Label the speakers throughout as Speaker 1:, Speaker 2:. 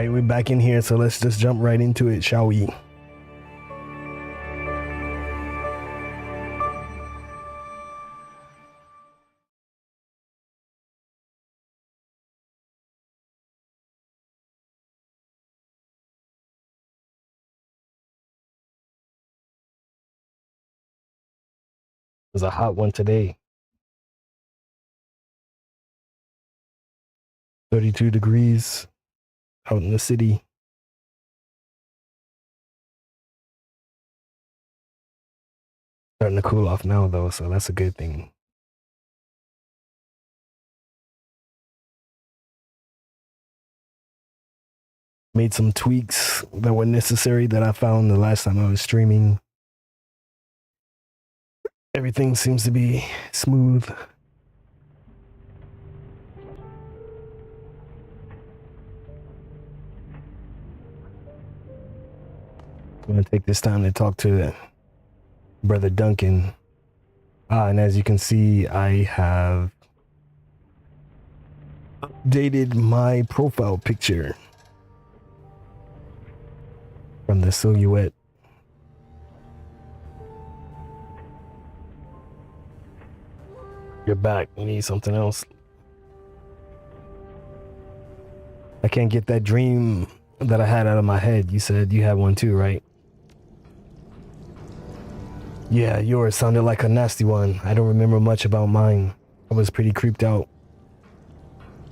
Speaker 1: right, we're back in here, so let's just jump right into it, shall we? It was a hot one today. 32 degrees out in the city. Starting to cool off now, though, so that's a good thing. Made some tweaks that were necessary that I found the last time I was streaming. Everything seems to be smooth. I'm going to take this time to talk to Brother Duncan. And as you can see, I have updated my profile picture from the silhouette. You're back. You need something else. I can't get that dream that I had out of my head. You said you had one too, right? Yeah, yours sounded like a nasty one. I don't remember much about mine. I was pretty creeped out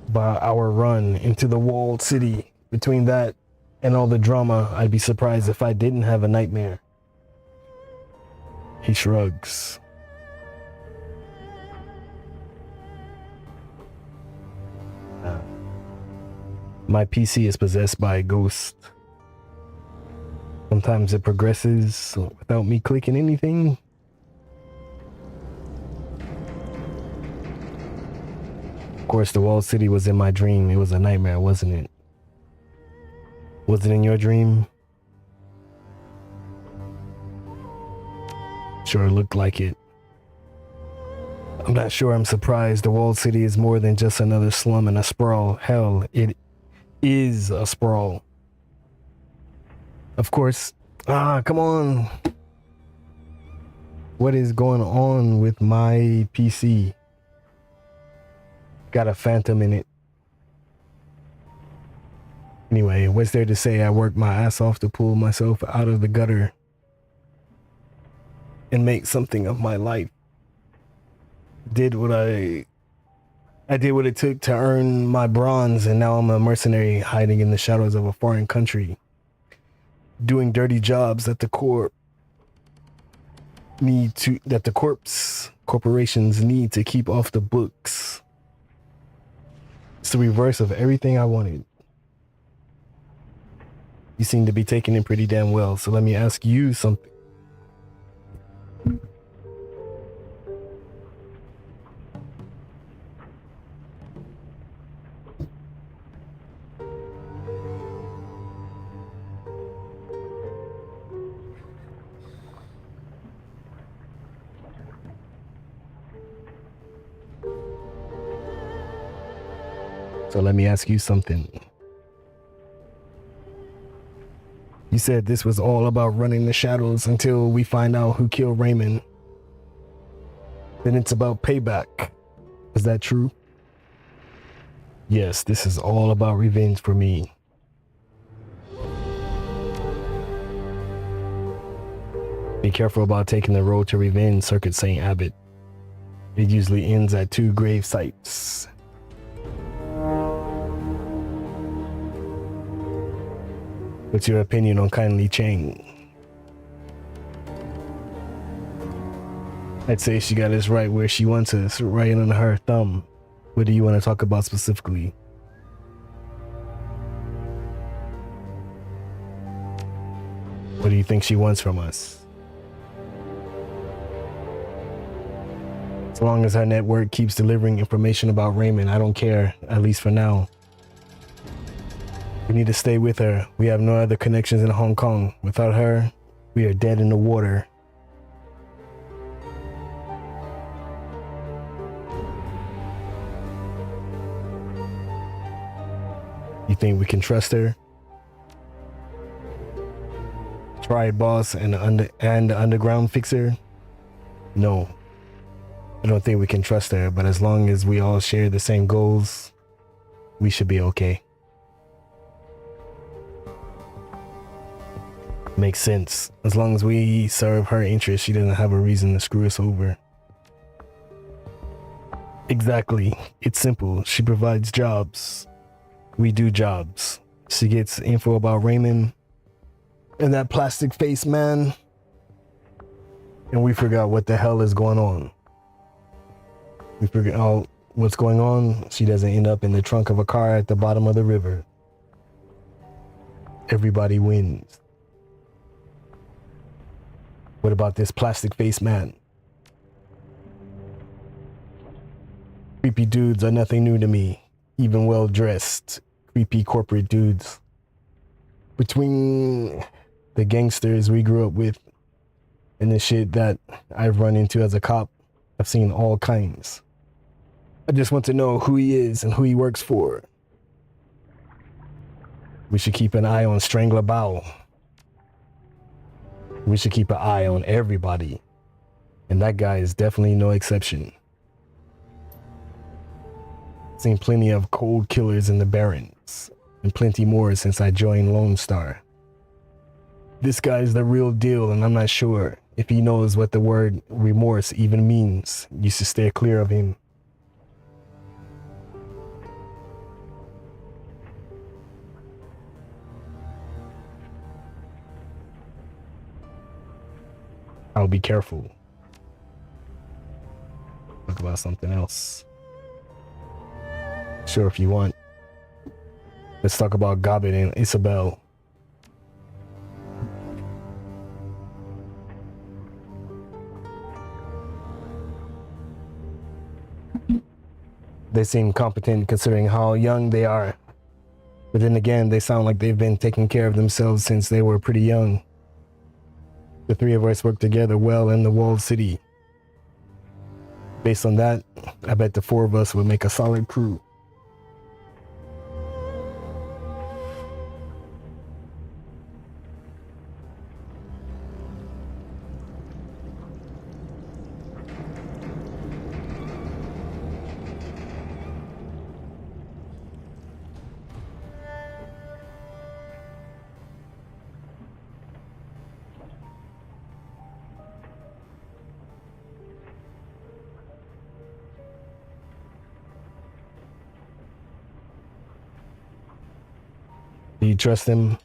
Speaker 1: by our run into the walled city. Between that and all the drama, I'd be surprised if I didn't have a nightmare. He shrugs. My PC is possessed by a ghost. Sometimes it progresses without me clicking anything. Of course, the walled city was in my dream. It was a nightmare, wasn't it? Was it in your dream? Sure looked like it. I'm not sure I'm surprised. The walled city is more than just another slum and a sprawl. Hell, it is a sprawl. Of course. Come on. What is going on with my PC? Got a phantom in it. Anyway, what's there to say? I worked my ass off to pull myself out of the gutter and make something of my life. I did what it took to earn my bronze, and now I'm a mercenary hiding in the shadows of a foreign country, doing dirty jobs that the corporations need to keep off the books. It's the reverse of everything I wanted. You seem to be taking it pretty damn well, so let me ask you something. So let me ask you something. You said this was all about running the shadows until we find out who killed Raymond. Then it's about payback. Is that true? Yes, this is all about revenge for me. Be careful about taking the road to revenge, Circuit St. Abbott. It usually ends at 2 grave sites. What's your opinion on kindly Cheng? I'd say she got us right where she wants us, right on her thumb. What do you want to talk about specifically? What do you think she wants from us? As long as her network keeps delivering information about Raymond, I don't care, at least for now. We need to stay with her. We have no other connections in Hong Kong. Without her, we are dead in the water. You think we can trust her? Triad boss and the underground fixer? No. I don't think we can trust her, but as long as we all share the same goals, we should be okay. Makes sense. As long as we serve her interests, she doesn't have a reason to screw us over. Exactly. It's simple. She provides jobs. We do jobs. She gets info about Raymond and that plastic face man, and we figure out what the hell is going on. We figure out what's going on. She doesn't end up in the trunk of a car at the bottom of the river. Everybody wins. What about this plastic face man? Creepy dudes are nothing new to me. Even well-dressed, creepy corporate dudes. Between the gangsters we grew up with and the shit that I've run into as a cop, I've seen all kinds. I just want to know who he is and who he works for. We should keep an eye on Strangler Bao. We should keep an eye on everybody. And that guy is definitely no exception. Seen plenty of cold killers in the Barrens, and plenty more since I joined Lone Star. This guy's the real deal, and I'm not sure if he knows what the word remorse even means. You should stay clear of him. I'll be careful. Talk about something else. Sure, if you want. Let's talk about Gobbet and Isabel. They seem competent considering how young they are. But then again, they sound like they've been taking care of themselves since they were pretty young. The three of us work together well in the walled city. Based on that, I bet the four of us would make a solid crew. Do you trust him?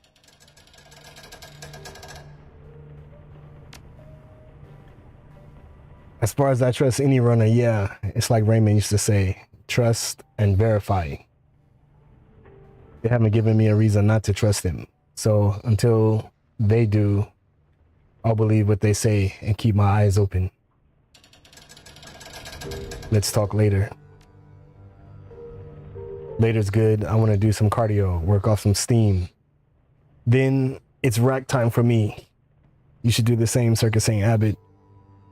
Speaker 1: As far as I trust any runner, yeah. It's like Raymond used to say, trust and verify. They haven't given me a reason not to trust him. So until they do, I'll believe what they say and keep my eyes open. Let's talk later. Later's good. I want to do some cardio, work off some steam. Then it's rack time for me. You should do the same, Circus St. Abbott.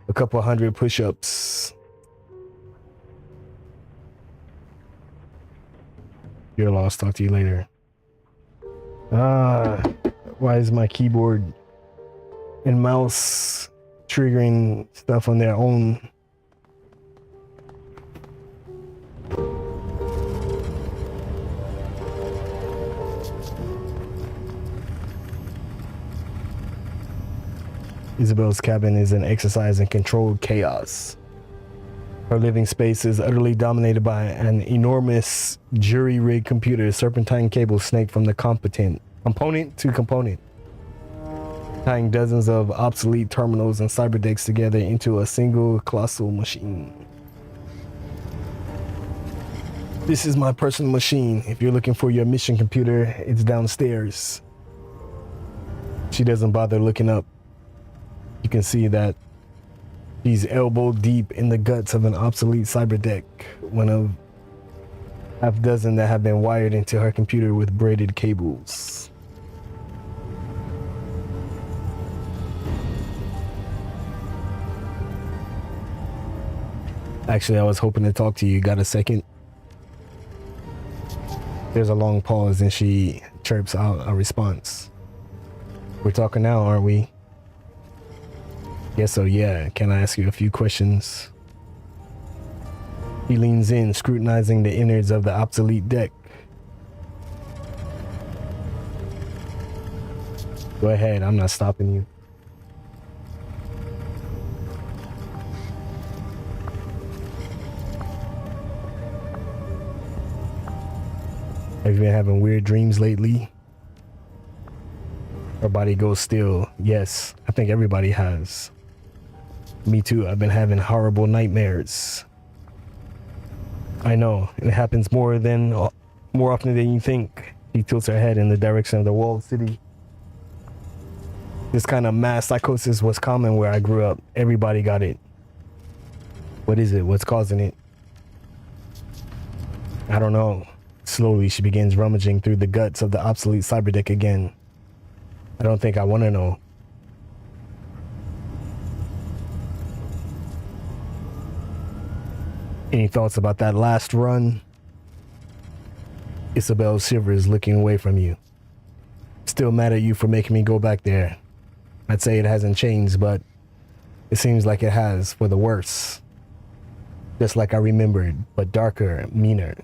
Speaker 1: A couple 100 push-ups. You're lost. Talk to you later. Why is my keyboard and mouse triggering stuff on their own? Isabel's cabin is an exercise in controlled chaos. Her living space is utterly dominated by an enormous jury-rigged computer, serpentine cables snaked from the component to component, tying dozens of obsolete terminals and cyberdecks together into a single colossal machine. This is my personal machine. If you're looking for your mission computer, it's downstairs. She doesn't bother looking up. You can see that she's elbow deep in the guts of an obsolete cyberdeck, one of half dozen that have been wired into her computer with braided cables. Actually, I was hoping to talk to you. Got a second? There's a long pause and she chirps out a response. We're talking now, aren't we? Yes, so yeah. Can I ask you a few questions? He leans in, scrutinizing the innards of the obsolete deck. Go ahead, I'm not stopping you. Have you been having weird dreams lately? Her body goes still. Yes, I think everybody has. Me too, I've been having horrible nightmares. I know, it happens more often than you think. He tilts her head in the direction of the walled city. This kind of mass psychosis was common where I grew up. Everybody got it. What is it? What's causing it? I don't know. Slowly, she begins rummaging through the guts of the obsolete cyberdeck again. I don't think I want to know. Any thoughts about that last run? Isabel shivers, looking away from you. Still mad at you for making me go back there. I'd say it hasn't changed, but it seems like it has, for the worse. Just like I remembered, but darker, meaner.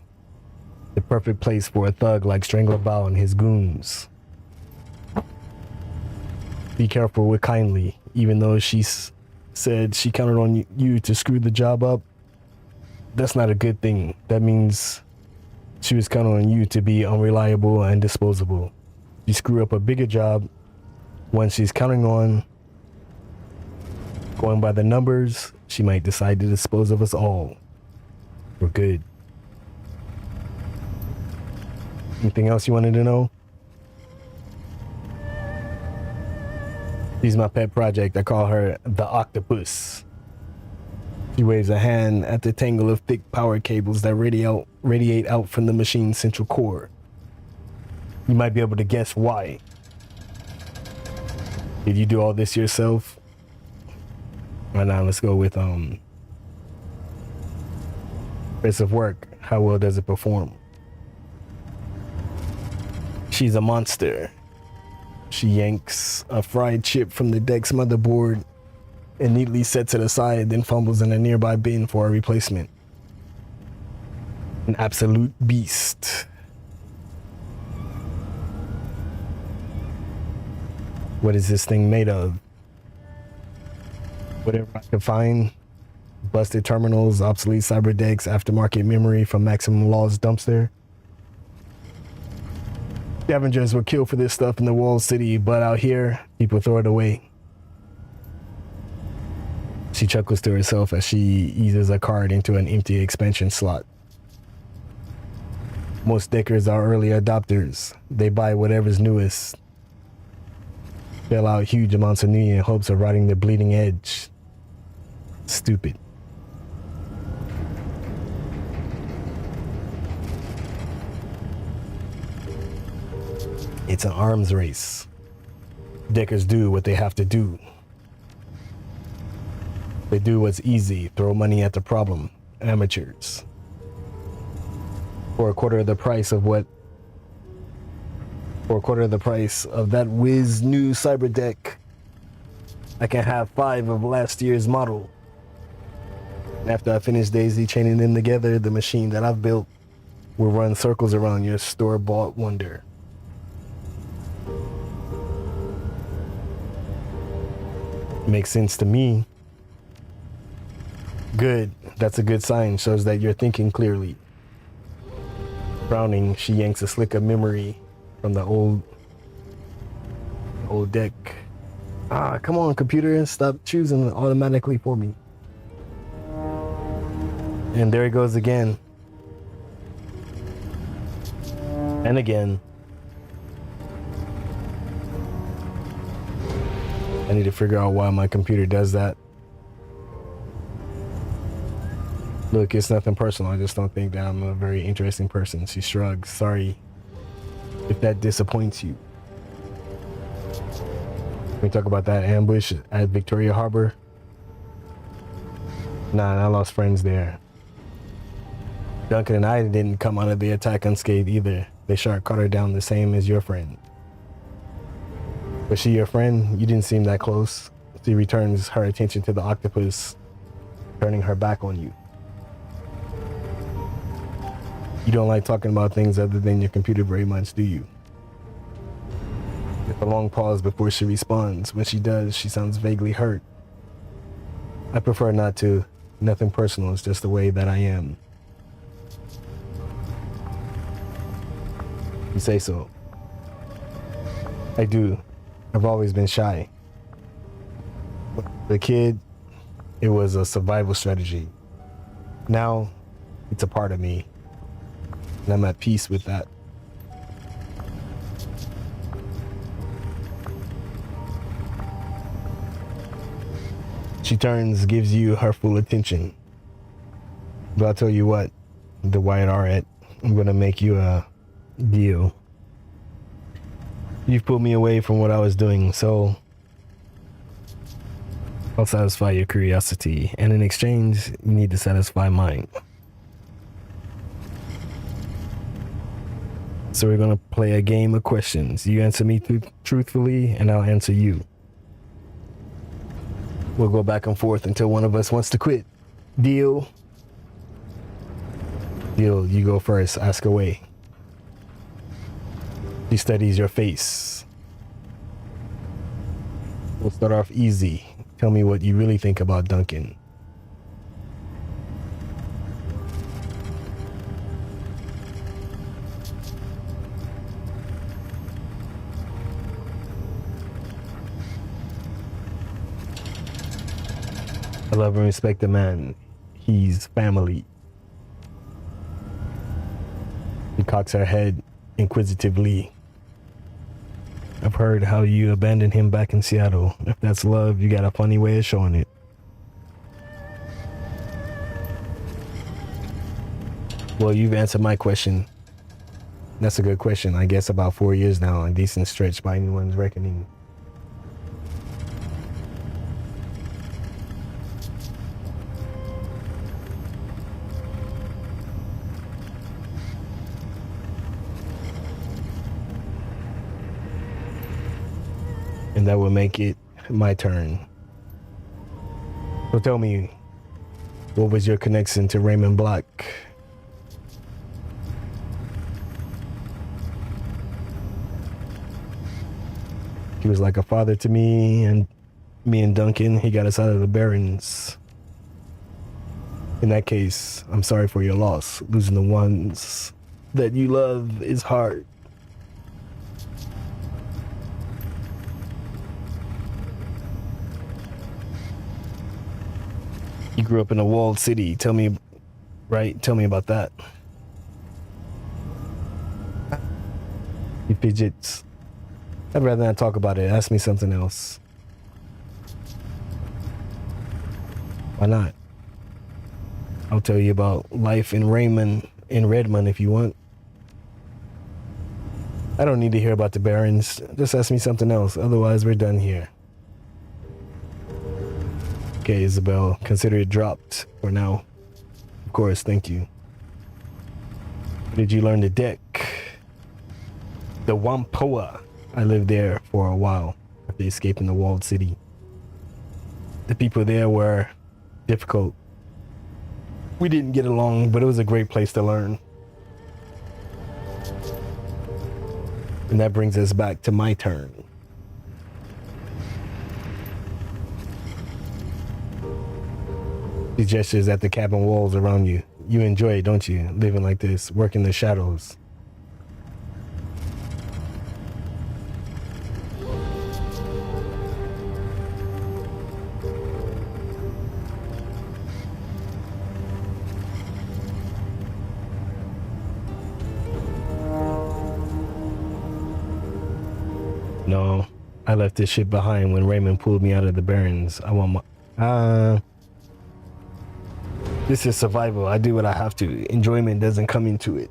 Speaker 1: The perfect place for a thug like Strangler Bao and his goons. Be careful with Kindly, even though she said she counted on you to screw the job up. That's not a good thing. That means she was counting on you to be unreliable and disposable. You screw up a bigger job, one she's counting on. Going by the numbers, she might decide to dispose of us all. For good. Anything else you wanted to know? She's my pet project. I call her the Octopus. She waves a hand at the tangle of thick power cables that radiate out from the machine's central core. You might be able to guess why. Did you do all this yourself? Right now, let's go with piece of work. How well does it perform? She's a monster. She yanks a fried chip from the deck's motherboard and neatly sets it aside, then fumbles in a nearby bin for a replacement. An absolute beast. What is this thing made of? Whatever I can find. Busted terminals, obsolete cyber decks, aftermarket memory from Maximum Law's dumpster. Scavengers were killed for this stuff in the walled city, but out here, people throw it away. She chuckles to herself as she eases a card into an empty expansion slot. Most deckers are early adopters. They buy whatever's newest. Shell out huge amounts of money in hopes of riding the bleeding edge. Stupid. It's an arms race. Deckers do what they have to do. They do what's easy, throw money at the problem. Amateurs. For a quarter of the price of that whiz new cyber deck, I can have 5 of last year's model. And after I finish daisy chaining them together, the machine that I've built will run circles around your store-bought wonder. Makes sense to me. Good. That's a good sign. Shows that you're thinking clearly. Frowning, she yanks a slick of memory from the old deck. Come on, computer. Stop choosing automatically for me. And there it goes again. And again. I need to figure out why my computer does that. Look, it's nothing personal. I just don't think that I'm a very interesting person. She shrugs. Sorry if that disappoints you. Can we talk about that ambush at Victoria Harbor? Nah, I lost friends there. Duncan and I didn't come out of the attack unscathed either. The shark caught her down the same as your friend. Was she your friend? You didn't seem that close. She returns her attention to the octopus, turning her back on you. You don't like talking about things other than your computer very much, do you? With a long pause before she responds. When she does, she sounds vaguely hurt. I prefer not to. Nothing personal, it's just the way that I am. You say so. I do. I've always been shy. The kid, it was a survival strategy. Now, it's a part of me. And I'm at peace with that. She turns, gives you her full attention. But I'll tell you what, the Wyatt Arrett, I'm gonna make you a deal. You've pulled me away from what I was doing, so I'll satisfy your curiosity, and in exchange, you need to satisfy mine. So we're gonna play a game of questions. You answer me truthfully, and I'll answer you. We'll go back and forth until one of us wants to quit. Deal? Deal, you go first, ask away. She studies your face. We'll start off easy. Tell me what you really think about Duncan. I love and respect the man. He's family. She cocks her head inquisitively. I've heard how you abandoned him back in Seattle. If that's love, you got a funny way of showing it. Well, you've answered my question. That's a good question. I guess about 4 years now, a decent stretch by anyone's reckoning. And that will make it my turn. So tell me, what was your connection to Raymond Block? He was like a father to me and Duncan. He got us out of the Barrens. In that case, I'm sorry for your loss. Losing the ones that you love is hard. You grew up in a walled city. Tell me about that. He fidgets. I'd rather not talk about it. Ask me something else. Why not? I'll tell you about life in Redmond if you want. I don't need to hear about the Barrens. Just ask me something else. Otherwise, we're done here. Okay, Isabel, consider it dropped for now. Of course, thank you. Did you learn the deck? The Wampoa. I lived there for a while after escaping the walled city. The people there were difficult. We didn't get along, but it was a great place to learn. And that brings us back to my turn. He gestures at the cabin walls around you. You enjoy it, don't you? Living like this, working the shadows. No, I left this shit behind when Raymond pulled me out of the Barrens. I want my... This is survival. I do what I have to. Enjoyment doesn't come into it.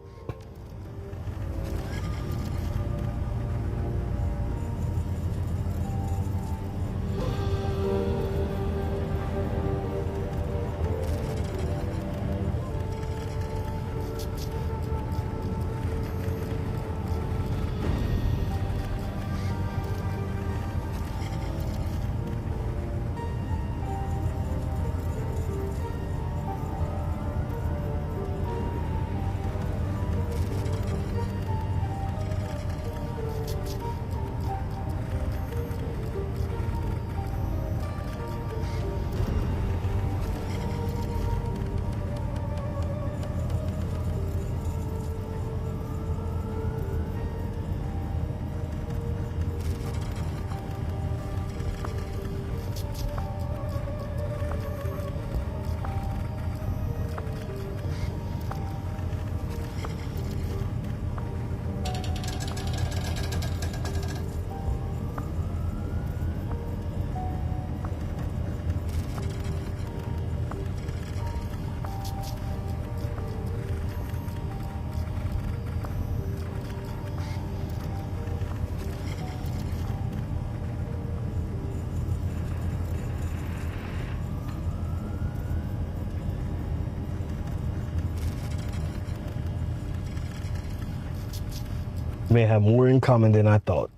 Speaker 1: may have more in common than I thought.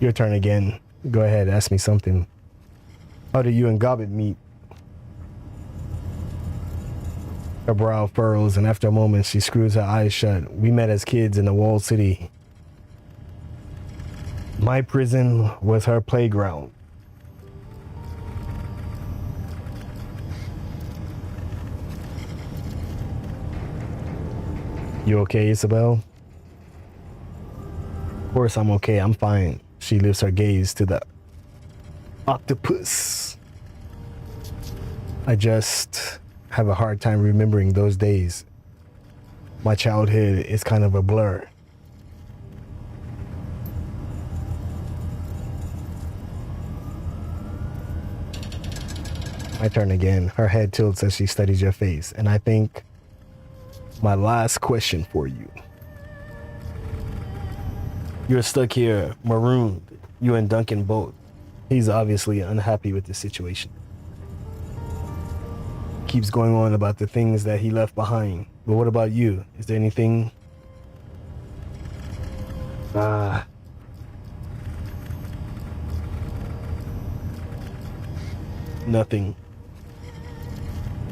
Speaker 1: Your turn again. Go ahead, ask me something. How did you and Gobbet meet? Her brow furrows, and after a moment, she screws her eyes shut. We met as kids in the walled city. My prison was her playground. You okay, Isabel? Of course I'm okay, I'm fine. She lifts her gaze to the octopus. I just have a hard time remembering those days. My childhood is kind of a blur. My turn again. Her head tilts as she studies your face, and I think my last question for you. You're stuck here, marooned. You and Duncan both. He's obviously unhappy with the situation. Keeps going on about the things that he left behind. But what about you? Is there anything? Nothing.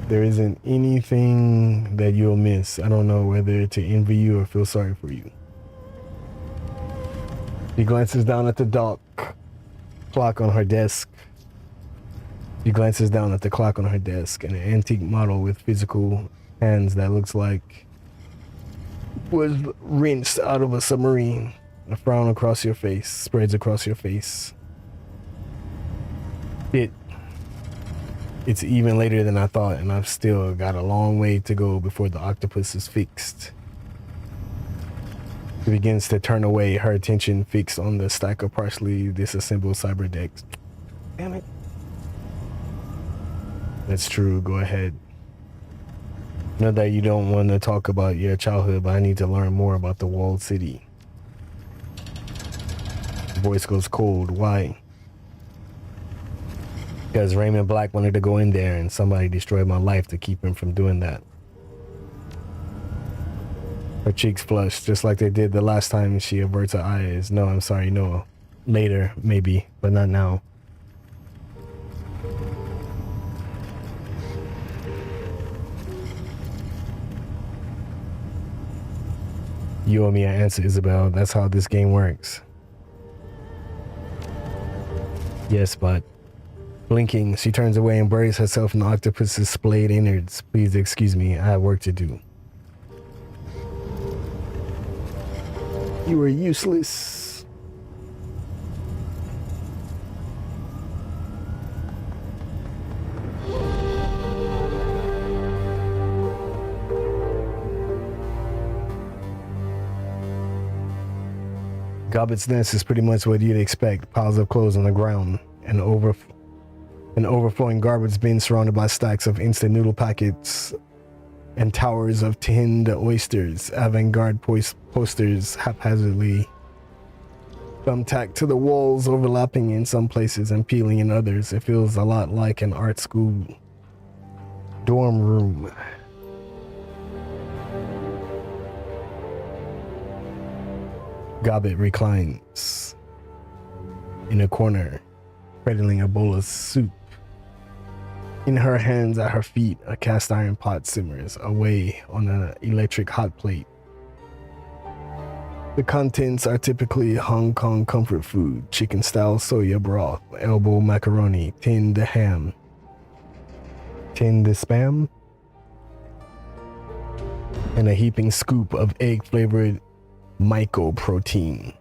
Speaker 1: There isn't anything that you'll miss. I don't know whether to envy you or feel sorry for you. She glances down at the dark clock on her desk. She glances down at the clock on her desk, an antique model with physical hands that looks like was wrenched out of a submarine. A frown across your face, spreads across your face. It's even later than I thought, and I've still got a long way to go before the octopus is fixed. She begins to turn away, her attention fixed on the stack of partially disassembled cyber decks. Damn it. That's true, go ahead. I know that you don't want to talk about your childhood, but I need to learn more about the walled city. The voice goes cold. Why? Because Raymond Black wanted to go in there and somebody destroyed my life to keep him from doing that. Her cheeks flush, just like they did the last time. She averts her eyes. No, I'm sorry, no. Later, maybe, but not now. You owe me an answer, Isabel. That's how this game works. Yes, but... Blinking, she turns away and buries herself in the octopus's splayed innards. Please excuse me, I have work to do. You are useless. Gobbet's nest is pretty much what you'd expect. Piles of clothes on the ground, an overflowing garbage bin surrounded by stacks of instant noodle packets and towers of tinned oysters. Avant-garde posters haphazardly thumbtacked to the walls, overlapping in some places and peeling in others. It feels a lot like an art school dorm room. Gobbet reclines in a corner, cradling a bowl of soup. In her hands at her feet, a cast iron pot simmers away on an electric hot plate. The contents are typically Hong Kong comfort food: chicken style soya broth, elbow macaroni, tinned ham, tinned spam, and a heaping scoop of egg flavored mycoprotein.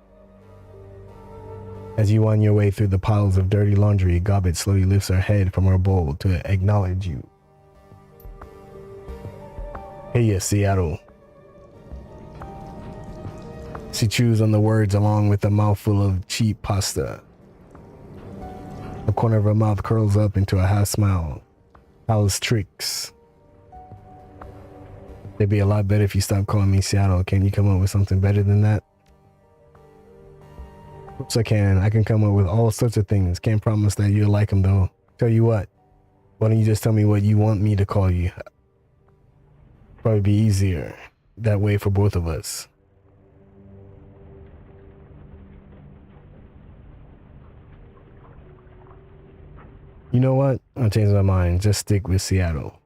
Speaker 1: As you wind your way through the piles of dirty laundry, Gobbet slowly lifts her head from her bowl to acknowledge you. Hey, Seattle. She chews on the words along with a mouthful of cheap pasta. The corner of her mouth curls up into a half smile. How's tricks? It'd be a lot better if you stopped calling me Seattle. Can you come up with something better than that? Of course I can. I can come up with all sorts of things. Can't promise that you'll like them though. Tell you what. Why don't you just tell me what you want me to call you? Probably be easier that way for both of us. You know what? I'll change my mind. Just stick with Seattle.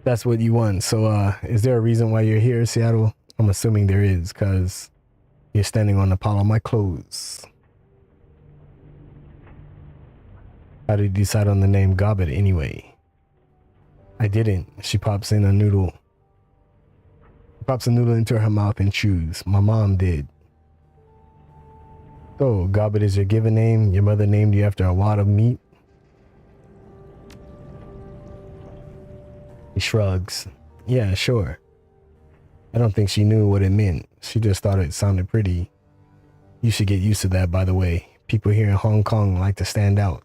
Speaker 1: That's what you want. So, is there a reason why you're here, Seattle? I'm assuming there is, because you're standing on the pile of my clothes. How did you decide on the name Gobbet anyway? I didn't. She pops in a noodle. Pops a noodle into her mouth and chews. My mom did. So, Gobbet is your given name? Your mother named you after a wad of meat? He shrugs. Yeah, sure. I don't think she knew what it meant. She just thought it sounded pretty. You should get used to that, by the way. People here in Hong Kong like to stand out.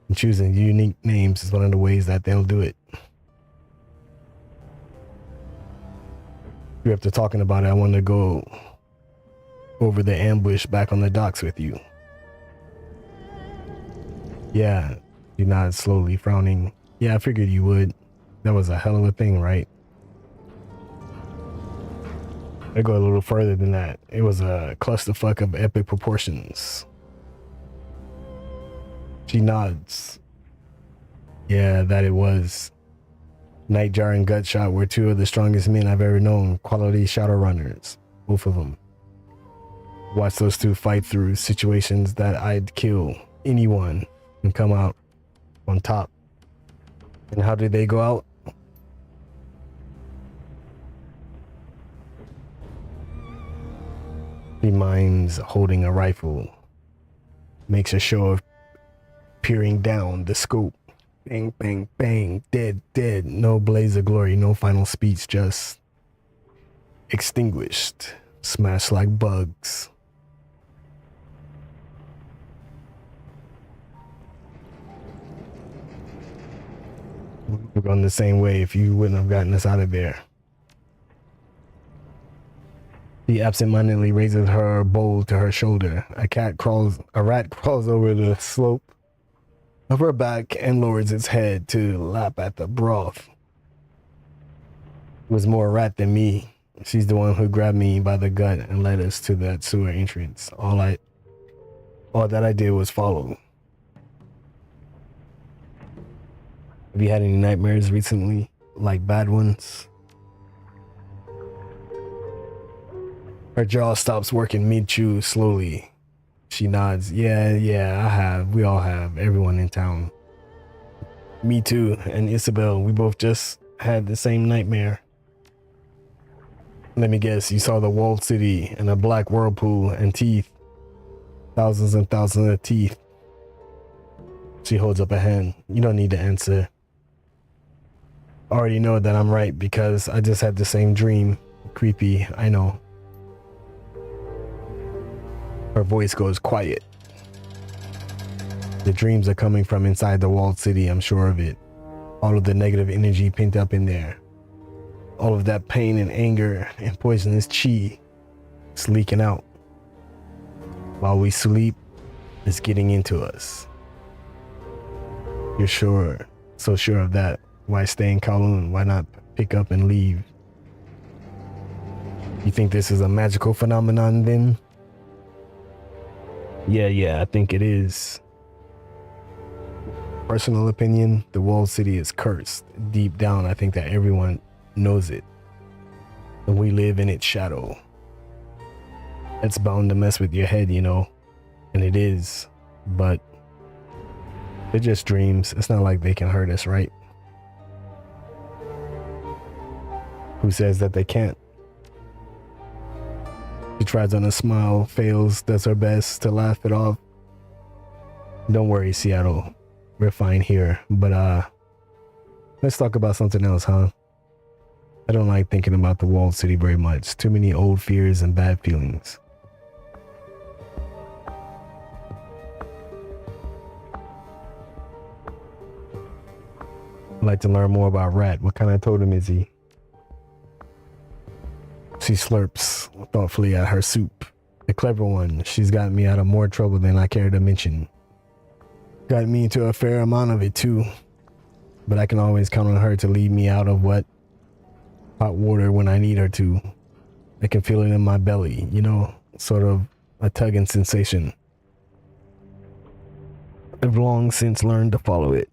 Speaker 1: And choosing unique names is one of the ways that they'll do it. After talking about it, I want to go over the ambush back on the docks with you. Yeah, he nodded slowly, frowning. Yeah, I figured you would. That was a hell of a thing, right? I go a little further than that. It was a clusterfuck of epic proportions. She nods. Yeah, that it was. Nightjar and Gutshot were two of the strongest men I've ever known. Quality Shadowrunners. Both of them. Watch those two fight through situations that I'd kill anyone and come out on top. And how did they go out? He mimes holding a rifle. Makes a show of peering down the scope. Bang, bang, bang. Dead, dead. No blaze of glory, no final speech, just extinguished. Smashed like bugs. We've gone the same way if you wouldn't have gotten us out of there. He absentmindedly raises her bowl to her shoulder. A rat crawls over the slope of her back and lowers its head to lap at the broth. It was more rat than me. She's the one who grabbed me by the gut and led us to that sewer entrance. All that I did was follow. Have you had any nightmares recently? Like bad ones? Her jaw stops working mid-chew slowly. She nods. Yeah, I have. We all have. Everyone in town. Me too. And Isabel, we both just had the same nightmare. Let me guess, you saw the walled city and a black whirlpool and teeth. Thousands and thousands of teeth. She holds up a hand. You don't need to answer. I already know that I'm right because I just had the same dream. Creepy, I know. Her voice goes quiet. The dreams are coming from inside the walled city, I'm sure of it. All of the negative energy pent up in there. All of that pain and anger and poisonous chi is leaking out. While we sleep, it's getting into us. You're sure, so sure of that. Why stay in Kowloon? Why not pick up and leave? You think this is a magical phenomenon then? Yeah, I think it is. Personal opinion, the walled city is cursed. Deep down, I think that everyone knows it. And we live in its shadow. It's bound to mess with your head, you know. And it is. But they're just dreams. It's not like they can hurt us, right? Who says that they can't? She tries on a smile, fails, does her best to laugh it off. Don't worry, Seattle. We're fine here. But, let's talk about something else, huh? I don't like thinking about the walled city very much. Too many old fears and bad feelings. I'd like to learn more about Rat. What kind of totem is he? She slurps thoughtfully at her soup. The clever one. She's gotten me out of more trouble than I care to mention. Got me into a fair amount of it too. But I can always count on her to lead me out of hot water when I need her to. I can feel it in my belly, you know, sort of a tugging sensation. have long since learned to follow it.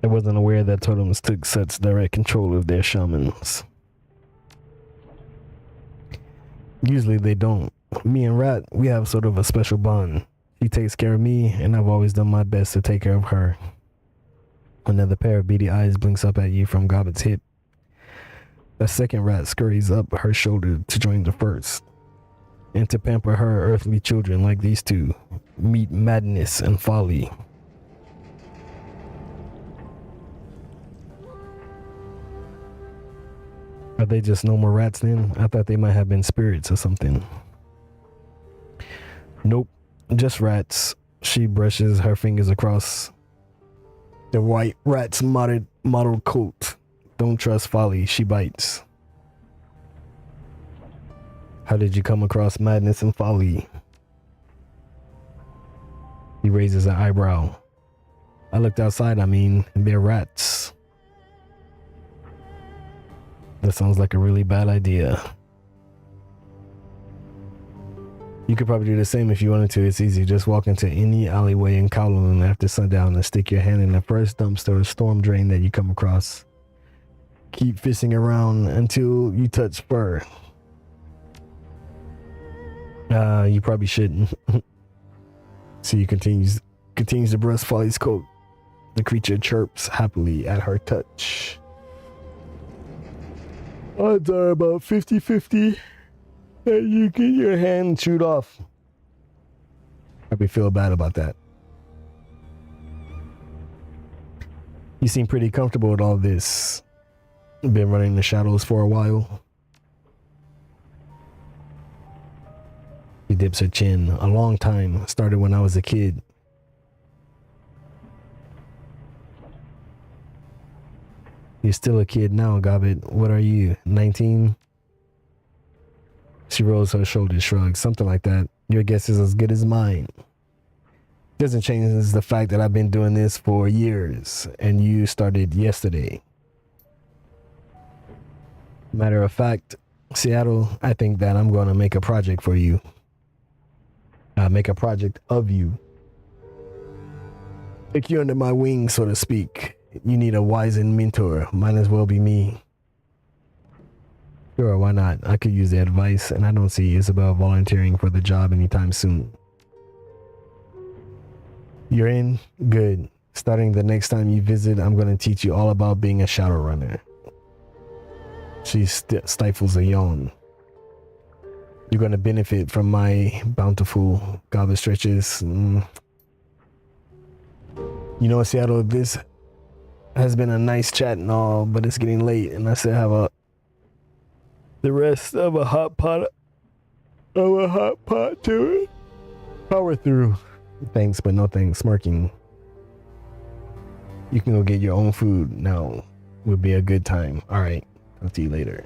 Speaker 1: I wasn't aware that totems took such direct control of their shamans. Usually they don't. Me and Rat, we have sort of a special bond. She takes care of me, and I've always done my best to take care of her. Another pair of beady eyes blinks up at you from Gobbet's hip. A second rat scurries up her shoulder to join the first, and to pamper her earthly children like these two. Meet madness and folly. Are they just normal rats then? I thought they might have been spirits or something. Nope, just rats. She brushes her fingers across the white rat's mottled coat. Don't trust folly, she bites. How did you come across madness and folly? He raises an eyebrow. I looked outside, they're rats. That sounds like a really bad idea. You could probably do the same if you wanted to. It's easy. Just walk into any alleyway in Kowloon after sundown and stick your hand in the first dumpster or storm drain that you come across. Keep fishing around until you touch fur. You probably shouldn't. So he continues to brush Folly's coat. The creature chirps happily at her touch. Odds are about 50-50 that you get your hand chewed off. Probably feel bad about that. You seem pretty comfortable with all this. Been running the shadows for a while. She dips her chin. A long time. Started when I was a kid. You're still a kid now, Gobbet. What are you, 19? She rolls her shoulders, shrugs, something like that. Your guess is as good as mine. Doesn't change the fact that I've been doing this for years, and you started yesterday. Matter of fact, Seattle, I think that I'm going to make a project for you. Make a project of you. Take you under my wing, so to speak. You need a wizened mentor. Might as well be me. Sure, why not? I could use the advice, and I don't see Isabel volunteering for the job anytime soon. You're in? Good. Starting the next time you visit, I'm going to teach you all about being a Shadowrunner. She stifles a yawn. You're going to benefit from my bountiful goblet stretches. You know, Seattle, this has been a nice chat and all, but it's getting late, and I still have the rest of a hot pot to power through. Thanks, but no thanks. Smirking. You can go get your own food now. Would be a good time. All right. I'll see you later.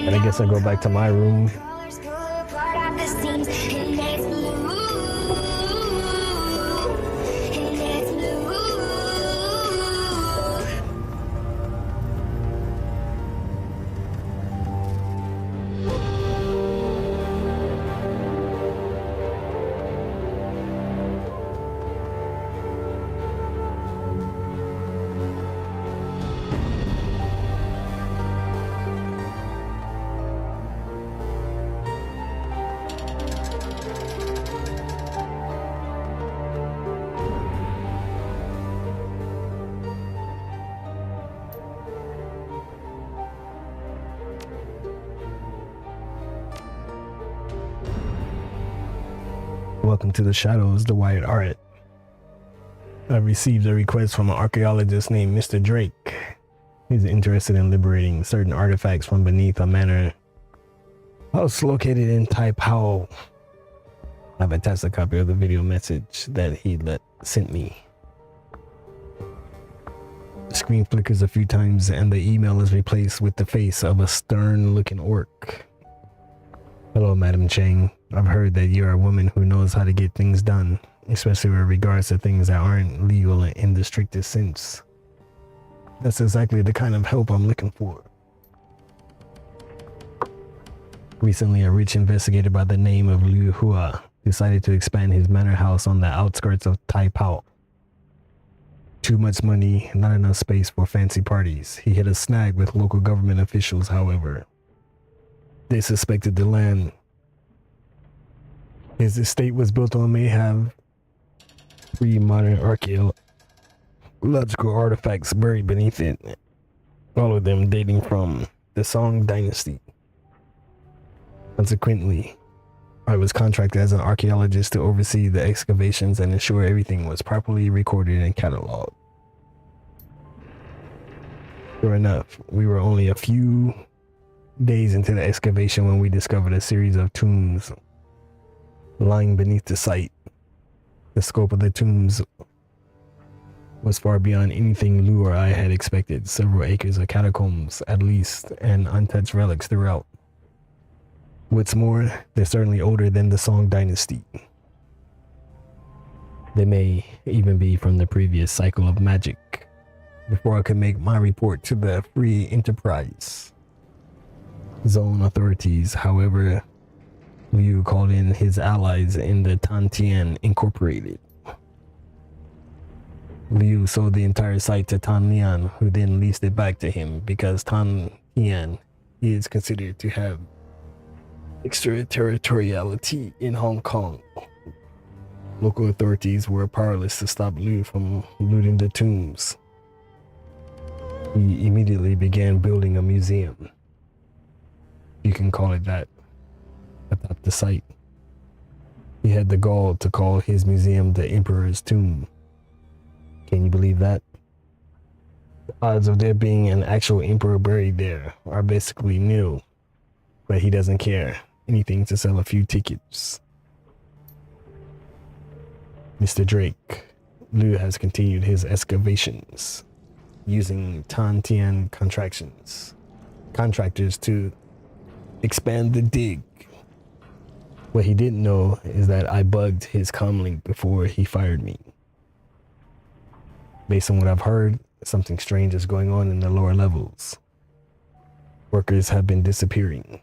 Speaker 1: And I guess I go back to my room. Welcome to the Shadows, the Wyatt Art. I've received a request from an archaeologist named Mr. Drake. He's interested in liberating certain artifacts from beneath a manor house located in Taipao. I've attached a copy of the video message that he sent me. The screen flickers a few times and the email is replaced with the face of a stern-looking orc. Hello, Madam Cheng. I've heard that you're a woman who knows how to get things done, especially with regards to things that aren't legal in the strictest sense. That's exactly the kind of help I'm looking for. Recently, a rich investigator by the name of Liu Hua decided to expand his manor house on the outskirts of Taipao. Too much money, not enough space for fancy parties. He hit a snag with local government officials, however. They suspected the land his estate was built on may have pre-modern archaeological artifacts buried beneath it, all of them dating from the Song dynasty. Consequently, I was contracted as an archaeologist to oversee the excavations and ensure everything was properly recorded and cataloged. Sure enough, we were only a few days into the excavation when we discovered a series of tombs lying beneath the site. The scope of the tombs was far beyond anything Lou or I had expected. Several acres of catacombs, at least, and untouched relics throughout. What's more, they're certainly older than the Song dynasty. They may even be from the previous cycle of magic. Before I could make my report to the Free Enterprise Zone authorities, however, Liu called in his allies in the Tantian Incorporated. Liu sold the entire site to Tan Lian, who then leased it back to him because Tan Lian is considered to have extraterritoriality in Hong Kong. Local authorities were powerless to stop Liu from looting the tombs. He immediately began building a museum. You can call it that. Atop the site. He had the gall to call his museum the Emperor's Tomb. Can you believe that? The odds of there being an actual emperor buried there are basically nil, but he doesn't care. Anything to sell a few tickets. Mr. Drake, Liu has continued his excavations using Tantian contractors to expand the dig. What he didn't know is that I bugged his comlink before he fired me. Based on what I've heard, something strange is going on in the lower levels. Workers have been disappearing,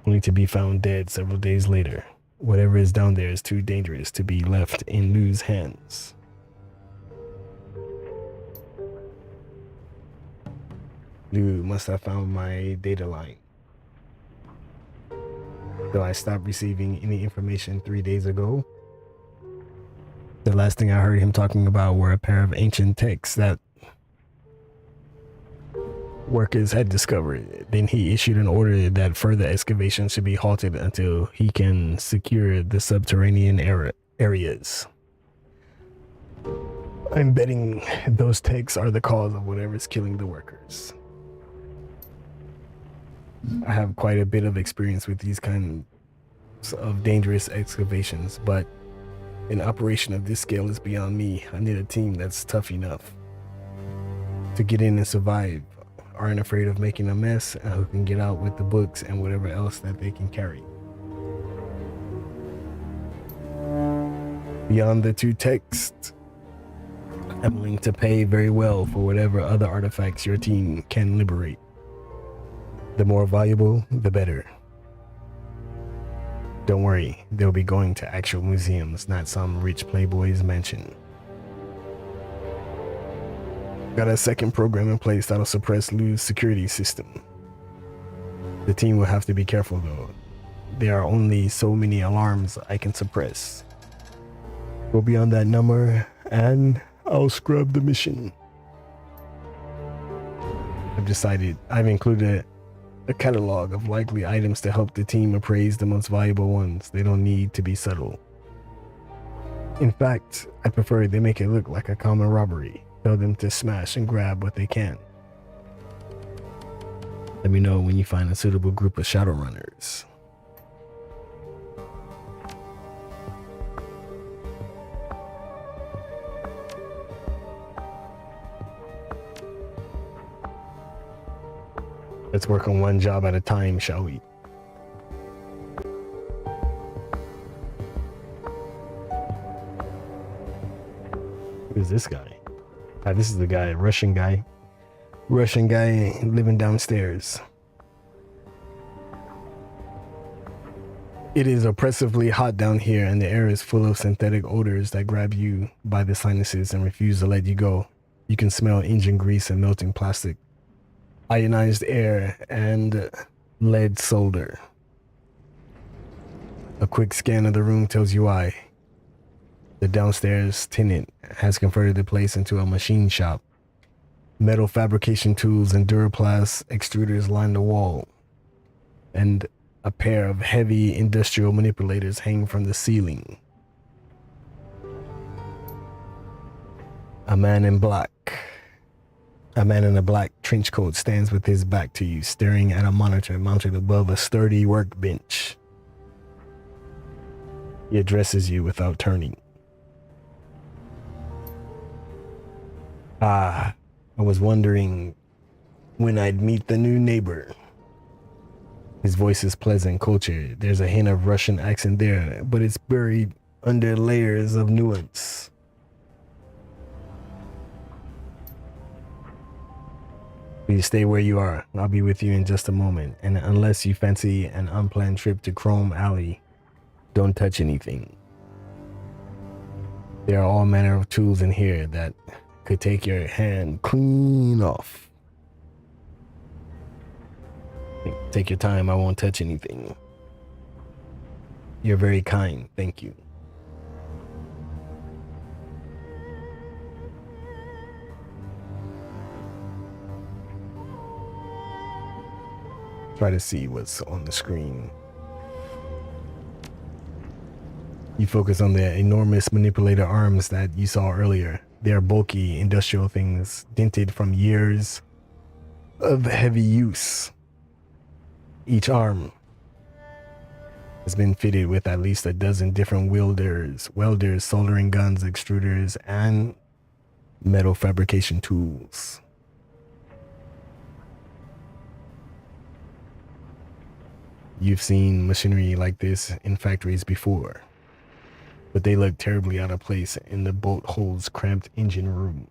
Speaker 1: only to be found dead several days later. Whatever is down there is too dangerous to be left in Liu's hands. Liu must have found my data line. Though I stopped receiving any information 3 days ago. The last thing I heard him talking about were a pair of ancient texts that workers had discovered. Then he issued an order that further excavation should be halted until he can secure the subterranean areas. I'm betting those texts are the cause of whatever's killing the workers. I have quite a bit of experience with these kinds of dangerous excavations, but an operation of this scale is beyond me. I need a team that's tough enough to get in and survive. aren't afraid of making a mess and who can get out with the books and whatever else that they can carry. Beyond the two texts, I'm willing to pay very well for whatever other artifacts your team can liberate. The more valuable, the better. Don't worry, they'll be going to actual museums, not some rich playboy's mansion. Got a second program in place that'll suppress Lou's security system. The team will have to be careful though. There are only so many alarms I can suppress. Go beyond that number and I'll scrub the mission. I've included a catalog of likely items to help the team appraise the most valuable ones. They don't need to be subtle. In fact, I prefer they make it look like a common robbery. Tell them to smash and grab what they can. Let me know when you find a suitable group of Shadowrunners. Let's work on one job at a time, shall we? Who's this guy? This is the guy, Russian guy living downstairs. It is oppressively hot down here and the air is full of synthetic odors that grab you by the sinuses and refuse to let you go. You can smell engine grease and melting plastic, ionized air, and lead solder. A quick scan of the room tells you why. The downstairs tenant has converted the place into a machine shop. Metal fabrication tools and Duraplast extruders line the wall, and a pair of heavy industrial manipulators hang from the ceiling. A man in a black trench coat stands with his back to you, staring at a monitor mounted above a sturdy workbench. He addresses you without turning. I was wondering when I'd meet the new neighbor. His voice is pleasant, cultured. There's a hint of Russian accent there, but it's buried under layers of nuance. Please stay where you are. I'll be with you in just a moment. And unless you fancy an unplanned trip to Chrome Alley, don't touch anything. There are all manner of tools in here that could take your hand clean off. Take your time, I won't touch anything. You're very kind, thank you. Try to see what's on the screen. You focus on the enormous manipulator arms that you saw earlier. They are bulky industrial things, dented from years of heavy use. Each arm has been fitted with at least a dozen different welders, soldering guns, extruders, and metal fabrication tools. You've seen machinery like this in factories before, but they look terribly out of place in the bolt hole's cramped engine room.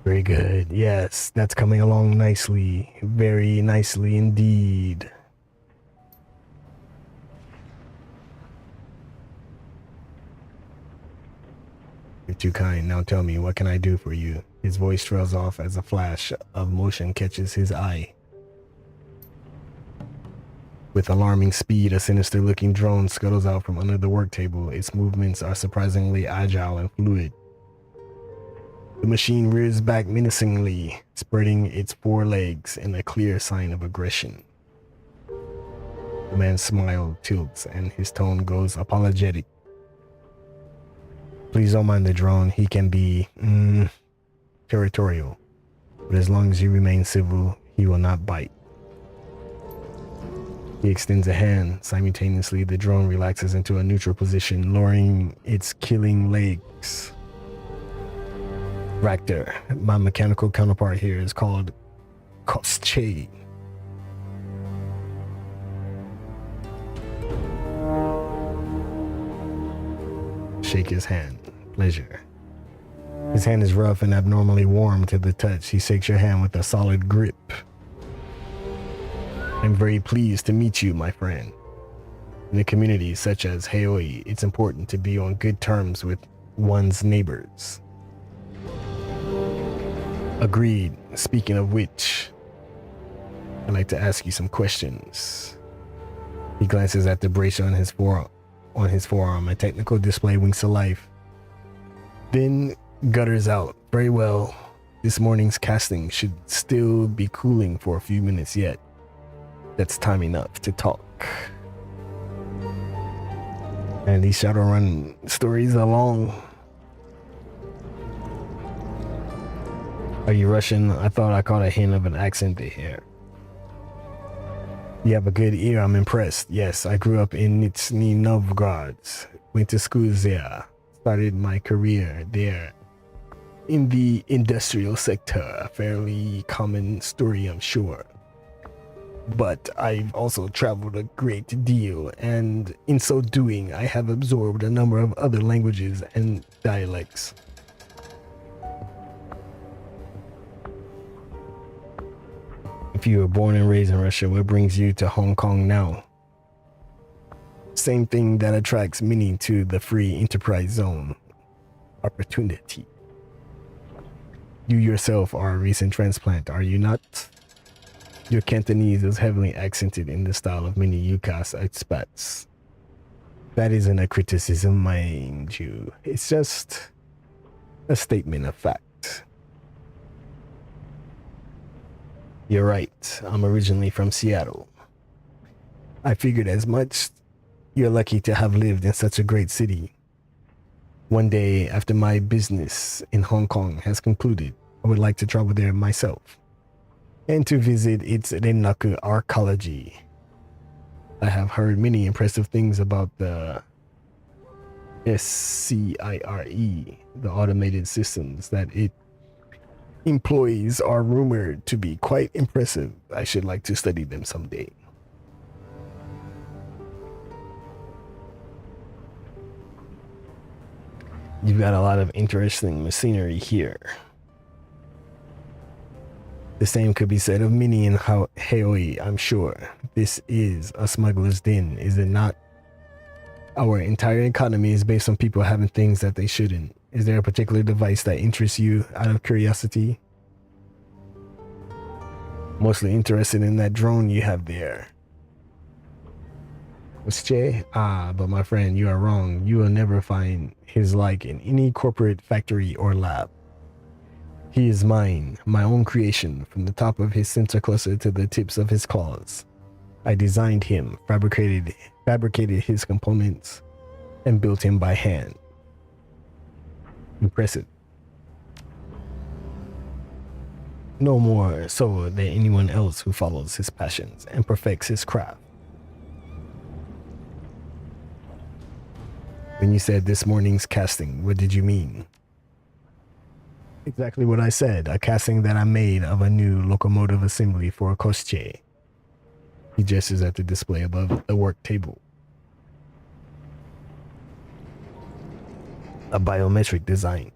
Speaker 1: Very good. Yes, that's coming along nicely. Very nicely indeed. You're too kind. Now tell me, what can I do for you? His voice trails off as a flash of motion catches his eye. With alarming speed, a sinister-looking drone scuttles out from under the work table. Its movements are surprisingly agile and fluid. The machine rears back menacingly, spreading its forelegs in a clear sign of aggression. The man's smile tilts and his tone goes apologetic. Please don't mind the drone. He can be territorial, but as long as you remain civil, he will not bite. He extends a hand. Simultaneously, the drone relaxes into a neutral position, lowering its killing legs. Ractor. My mechanical counterpart here is called Cheng. Shake his hand. Pleasure. His hand is rough and abnormally warm to the touch. He shakes your hand with a solid grip. I'm very pleased to meet you, my friend. In a community such as Haoi, it's important to be on good terms with one's neighbors. Agreed. Speaking of which, I'd like to ask you some questions. He glances at the bracelet on his forearm. A technical display winks to life, then gutters out. Very well. This morning's casting should still be cooling for a few minutes yet. That's time enough to talk. And these Shadowrun stories are long. Are you Russian? I thought I caught a hint of an accent here. You have a good ear, I'm impressed. Yes, I grew up in Nizhny Novgorod. Went to school there. Started my career there. In the industrial sector, a fairly common story, I'm sure. But I've also traveled a great deal, and in so doing, I have absorbed a number of other languages and dialects. If you were born and raised in Russia, what brings you to Hong Kong now? Same thing that attracts many to the free enterprise zone. Opportunity. You yourself are a recent transplant, are you not? Your Cantonese is heavily accented in the style of many UCAS expats. That isn't a criticism, mind you. It's just a statement of fact. You're right. I'm originally from Seattle. I figured as much. You're lucky to have lived in such a great city. One day, after my business in Hong Kong has concluded, I would like to travel there myself and to visit its Rennaku archaeology. I have heard many impressive things about the SCIRE, the automated systems that it employees are rumored to be quite impressive. I should like to study them someday. You've got a lot of interesting machinery here. The same could be said of many in Haoi, I'm sure. This is a smuggler's den, is it not? Our entire economy is based on people having things that they shouldn't. Is there a particular device that interests you out of curiosity? Mostly interested in that drone you have there. Che? But my friend, you are wrong. You will never find his like in any corporate factory or lab. He is mine, my own creation, from the top of his sensor cluster to the tips of his claws. I designed him, fabricated his components, and built him by hand. Impressive. No more so than anyone else who follows his passions and perfects his craft. When you said this morning's casting, what did you mean? Exactly what I said, a casting that I made of a new locomotive assembly for a Kosche. He gestures at the display above the work table. A biometric design.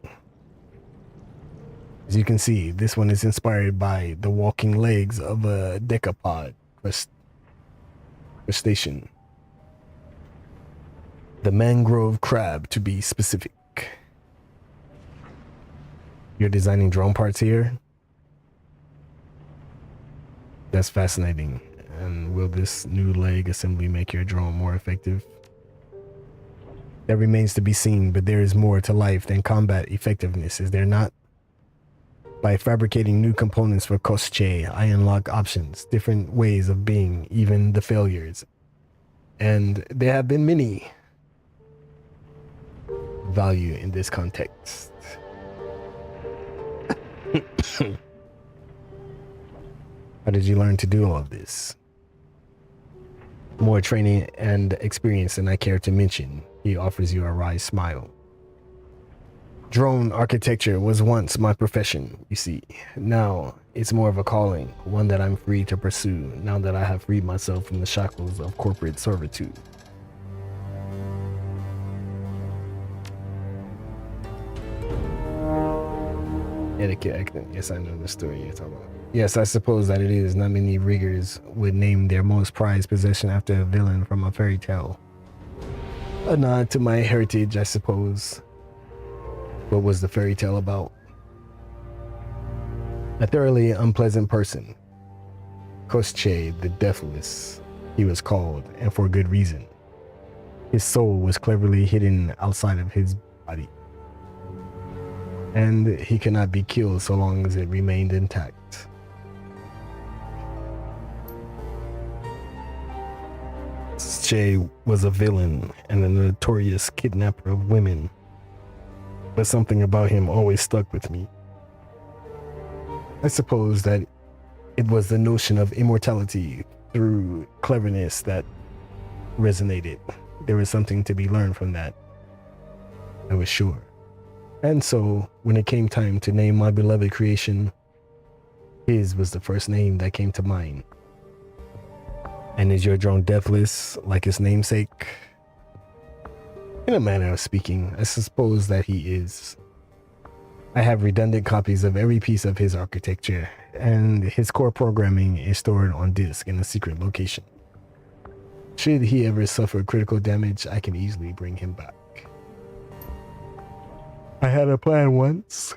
Speaker 1: As you can see, this one is inspired by the walking legs of a decapod crustacean. The mangrove crab, to be specific. You're designing drone parts here? That's fascinating. And will this new leg assembly make your drone more effective? That remains to be seen, but there is more to life than combat effectiveness, is there not? By fabricating new components for Kosche, I unlock options, different ways of being, even the failures. And there have been many. Value in this context. How did you learn to do all of this? More training and experience than I care to mention. He offers you a wry smile. Drone architecture was once my profession, you see. Now, it's more of a calling, one that I'm free to pursue now that I have freed myself from the shackles of corporate servitude. Etiquette acting. Yes, I know the story you're talking about. Yes, I suppose that it is. Not many riggers would name their most prized possession after a villain from a fairy tale. A nod to my heritage, I suppose. What was the fairy tale about? A thoroughly unpleasant person. Koschei the Deathless, he was called, and for good reason. His soul was cleverly hidden outside of his body, and he cannot be killed so long as it remained intact. Koschei was a villain and a notorious kidnapper of women, but something about him always stuck with me. I suppose that it was the notion of immortality through cleverness that resonated. There was something to be learned from that, I was sure. And so, when it came time to name my beloved creation, his was the first name that came to mind. And is your drone deathless, like his namesake? In a manner of speaking, I suppose that he is. I have redundant copies of every piece of his architecture, and his core programming is stored on disk in a secret location. Should he ever suffer critical damage, I can easily bring him back. I had a plan once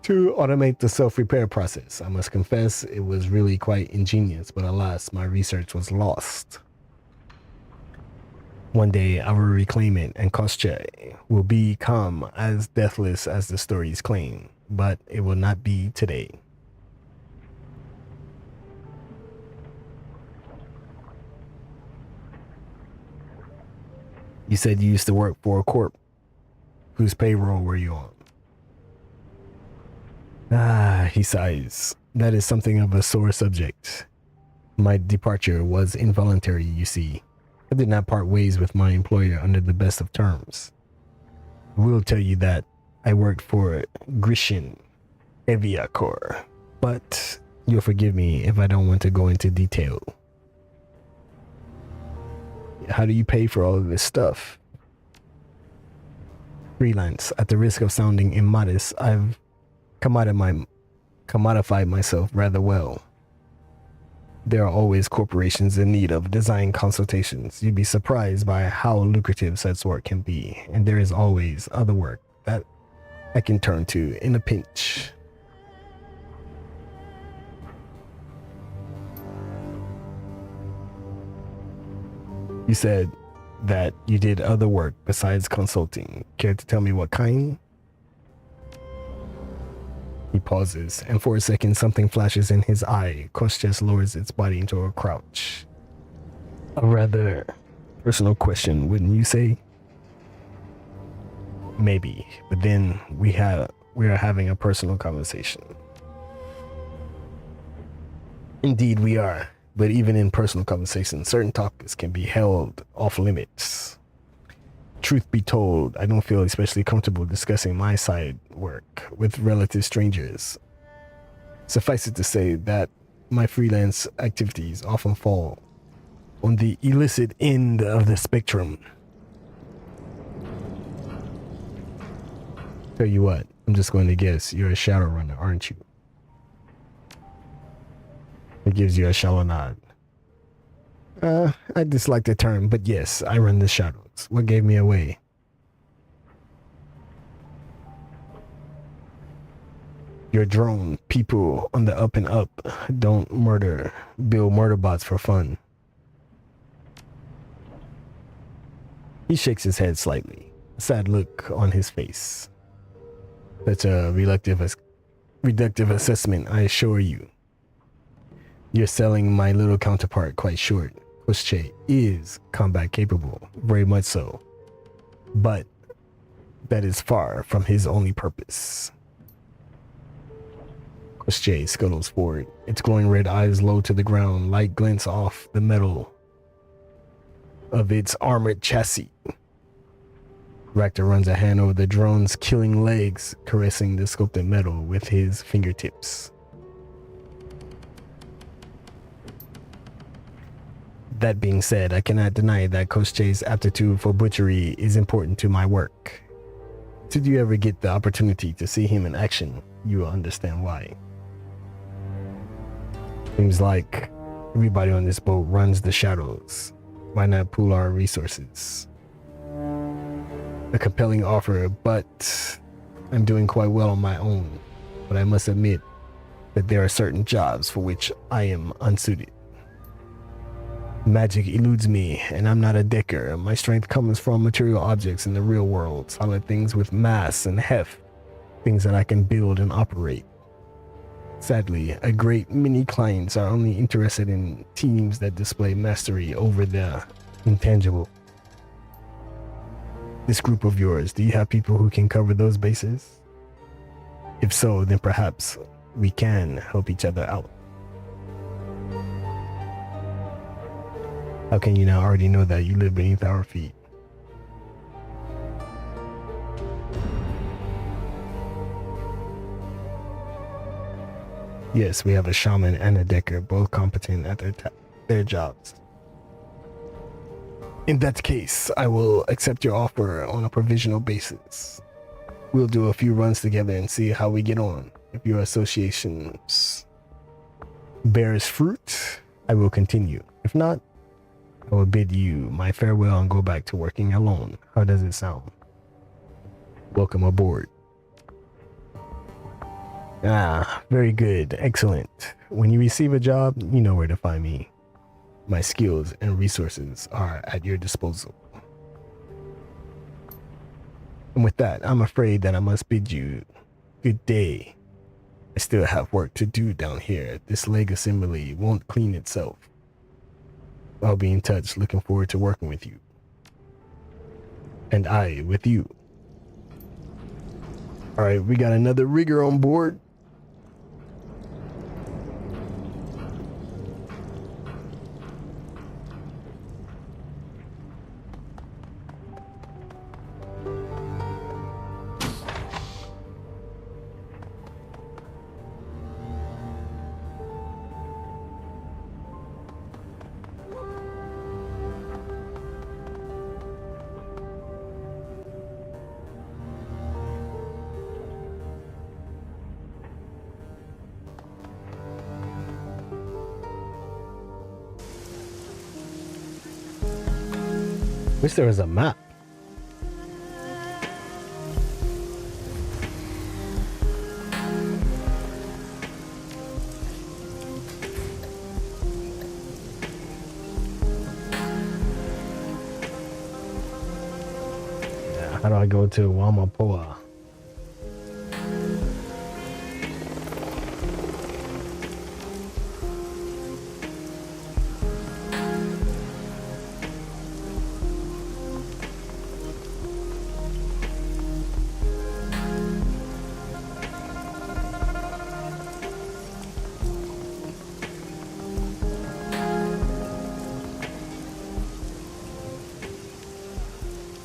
Speaker 1: to automate the self-repair process. I must confess it was really quite ingenious, but alas, my research was lost. One day I will reclaim it, and Koschei will become as deathless as the stories claim, but it will not be today. You said you used to work for a corp. Whose payroll were you on? Ah, he sighs. That is something of a sore subject. My departure was involuntary, you see. I did not part ways with my employer under the best of terms. I will tell you that I worked for Grishin Eviacor, but you'll forgive me if I don't want to go into detail. How do you pay for all of this stuff? Freelance. At the risk of sounding immodest, I've commodified myself rather well. There are always corporations in need of design consultations. You'd be surprised by how lucrative such work can be, and there is always other work that I can turn to in a pinch. You said that you did other work besides consulting. Care to tell me what kind? He pauses, and for a second something flashes in his eye. Koschei lowers its body into a crouch. A rather personal question, wouldn't you say? Maybe, but then we are having a personal conversation. Indeed we are, but even in personal conversations, certain topics can be held off limits. Truth be told, I don't feel especially comfortable discussing my side work with relative strangers. Suffice it to say that my freelance activities often fall on the illicit end of the spectrum. Tell you what, I'm just going to guess you're a Shadowrunner, aren't you? It gives you a shallow nod. I dislike the term, but yes, I run the shadows. What gave me away? Your drone. People on the up and up don't build murder bots for fun. He shakes his head slightly, a sad look on his face. Such a reductive assessment, I assure you. You're selling my little counterpart quite short. Koschei is combat capable, very much so. But that is far from his only purpose. Koschei scuttles forward, its glowing red eyes low to the ground, light glints off the metal of its armored chassis. Ractor runs a hand over the drone's killing legs, caressing the sculpted metal with his fingertips. That being said, I cannot deny that Kosche's aptitude for butchery is important to my work. Did you ever get the opportunity to see him in action, you will understand why. Seems like everybody on this boat runs the shadows. Why not pool our resources? A compelling offer, but I'm doing quite well on my own. But I must admit that there are certain jobs for which I am unsuited. Magic eludes me, and I'm not a decker. My strength comes from material objects in the real world, solid things with mass and heft, things that I can build and operate. Sadly, a great many clients are only interested in teams that display mastery over the intangible. This group of yours, do you have people who can cover those bases? If so, then perhaps we can help each other out. How can you not already know that you live beneath our feet? Yes, we have a shaman and a decker, both competent at their jobs. In that case, I will accept your offer on a provisional basis. We'll do a few runs together and see how we get on. If your association bears fruit, I will continue. If not, I will bid you my farewell and go back to working alone. How does it sound? Welcome aboard. Ah, very good. Excellent. When you receive a job, you know where to find me. My skills and resources are at your disposal. And with that, I'm afraid that I must bid you good day. I still have work to do down here. This leg assembly won't clean itself. I'll be in touch. Looking forward to working with you. And I with you. All right, we got another rigger on board. Wish there was a map. Yeah, how do I go to Wamapoa?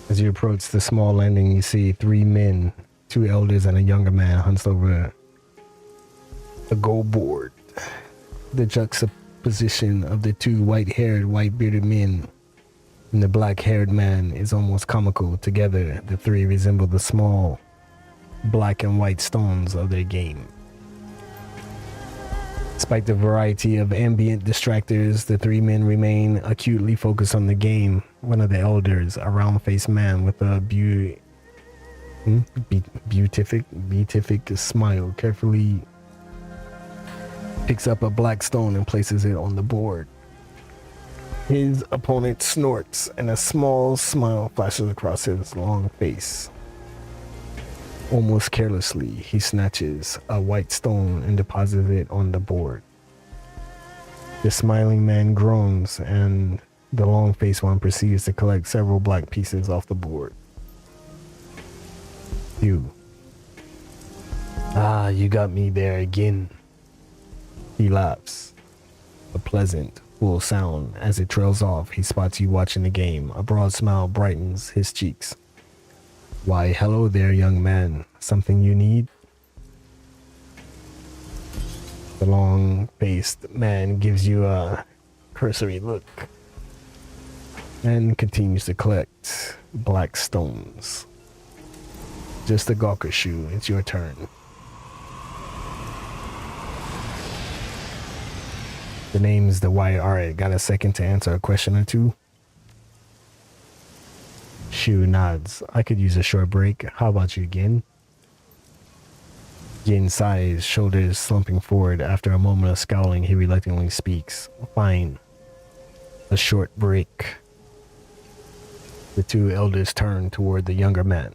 Speaker 1: As you approach the small landing, you see three men, two elders and a younger man hunched over a gold board. The juxtaposition of the two white-haired, white-bearded men and the black-haired man is almost comical. Together, the three resemble the small black and white stones of their game. Despite the variety of ambient distractors, the three men remain acutely focused on the game. One of the elders, a round-faced man with a beatific smile, carefully picks up a black stone and places it on the board. His opponent snorts, and a small smile flashes across his long face. Almost carelessly, he snatches a white stone and deposits it on the board. The smiling man groans, and the long-faced one proceeds to collect several black pieces off the board. You. Ah, you got me there again. He laughs. A pleasant, full sound. As it trails off, he spots you watching the game. A broad smile brightens his cheeks. Why, hello there, young man. Something you need? The long-faced man gives you a cursory look and continues to collect black stones. Just a gawker shoe. It's your turn. The name's the Wyatt. Alright, got a second to answer a question or two? Shu nods. I could use a short break. How about you, Gin? Gin sighs, shoulders slumping forward. After a moment of scowling, he reluctantly speaks. Fine. A short break. The two elders turn toward the younger man.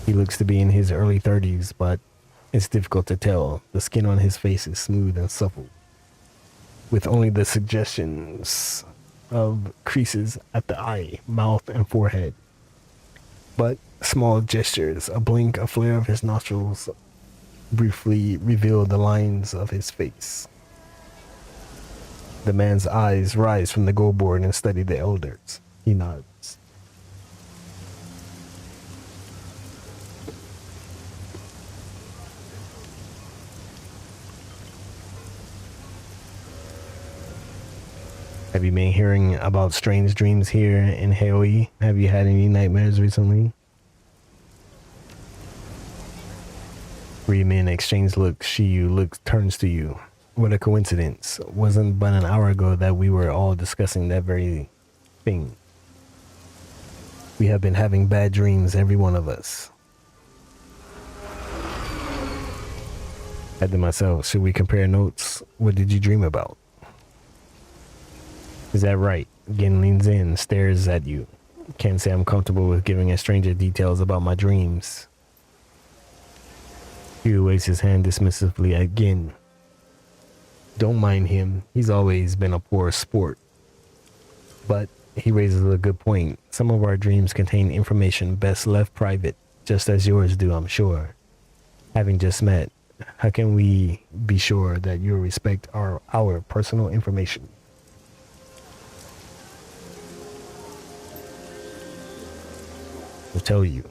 Speaker 1: He looks to be in his early 30s, but it's difficult to tell. The skin on his face is smooth and supple, with only the suggestions of creases at the eye, mouth, and forehead. But small gestures, a blink, a flare of his nostrils briefly reveal the lines of his face. The man's eyes rise from the go board and study the elders. He nods. Have you been hearing about strange dreams here in Haoi? Have you had any nightmares recently? Three men exchange looks. Shiyu turns to you. What a coincidence. Wasn't but an hour ago that we were all discussing that very thing. We have been having bad dreams, every one of us. I said to myself, should we compare notes? What did you dream about? Is that right? Gin leans in, stares at you. Can't say I'm comfortable with giving a stranger details about my dreams. Hugh waves his hand dismissively at Gin. Don't mind him. He's always been a poor sport. But he raises a good point. Some of our dreams contain information best left private, just as yours do, I'm sure. Having just met, how can we be sure that you respect our personal information? I'll tell you.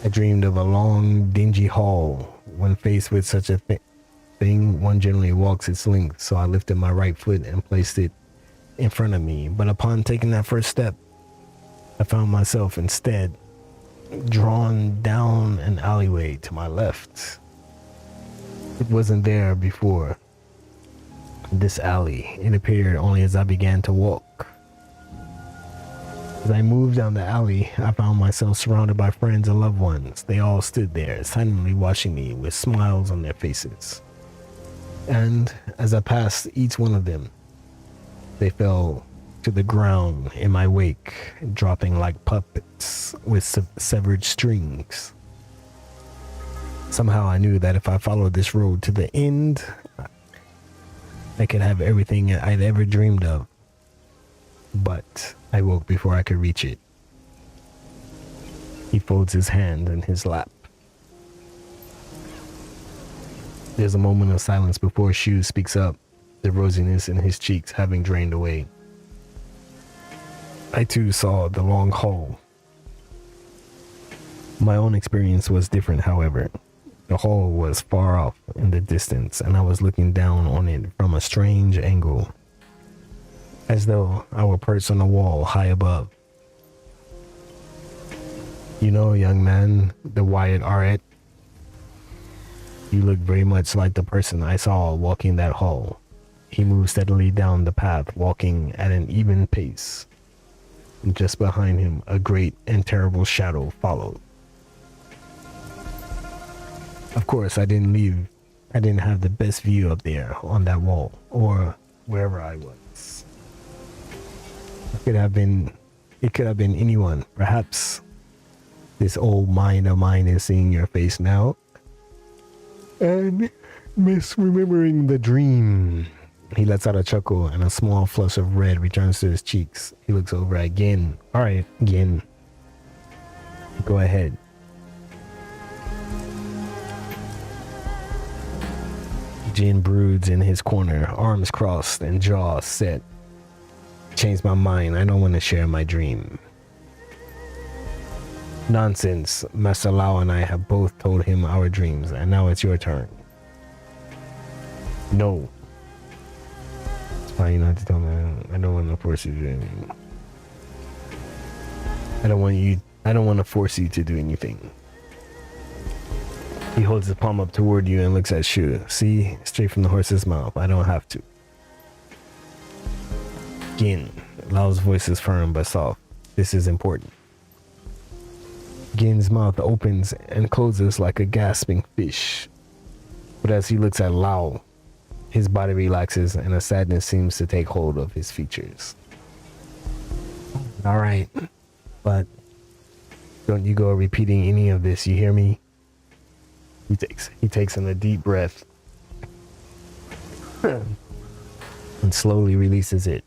Speaker 1: I dreamed of a long, dingy hall. When faced with such a thing, one generally walks its length, so I lifted my right foot and placed it in front of me. But upon taking that first step, I found myself instead drawn down an alleyway to my left. It wasn't there before. This alley, it appeared only as I began to walk. As I moved down the alley, I found myself surrounded by friends and loved ones. They all stood there, silently watching me with smiles on their faces. And as I passed each one of them, they fell to the ground in my wake, dropping like puppets with severed strings. Somehow I knew that if I followed this road to the end, I could have everything I'd ever dreamed of. But I woke before I could reach it. He folds his hand in his lap. There's a moment of silence before Shu speaks up, the rosiness in his cheeks having drained away. I too saw the long hall. My own experience was different, however. The hall was far off in the distance, and I was looking down on it from a strange angle, as though I were perched on a wall high above. You know, young man, the Wyatt Arrett, you look very much like the person I saw walking that hall. He moved steadily down the path, walking at an even pace. And just behind him, a great and terrible shadow followed. Of course, I didn't have the best view up there on that wall, or wherever I was. It could have been anyone. Perhaps this old mind of mine is seeing your face now and misremembering the dream. He lets out a chuckle and a small flush of red returns to his cheeks. He looks over at Gin. All right, Gin. Go ahead. Jin broods in his corner, arms crossed and jaws set. Changed my mind. I don't want to share my dream. Nonsense. Master Lao and I have both told him our dreams, and now it's your turn. No. It's fine not to tell me. I don't want to force you to do anything. I don't want to force you to do anything. He holds his palm up toward you and looks at Shu. See? Straight from the horse's mouth. I don't have to. Gin. Lao's voice is firm but soft. This is important. Gin's mouth opens and closes like a gasping fish. But as he looks at Lao, his body relaxes and a sadness seems to take hold of his features. Alright, but don't you go repeating any of this, you hear me? He takes in a deep breath and slowly releases it.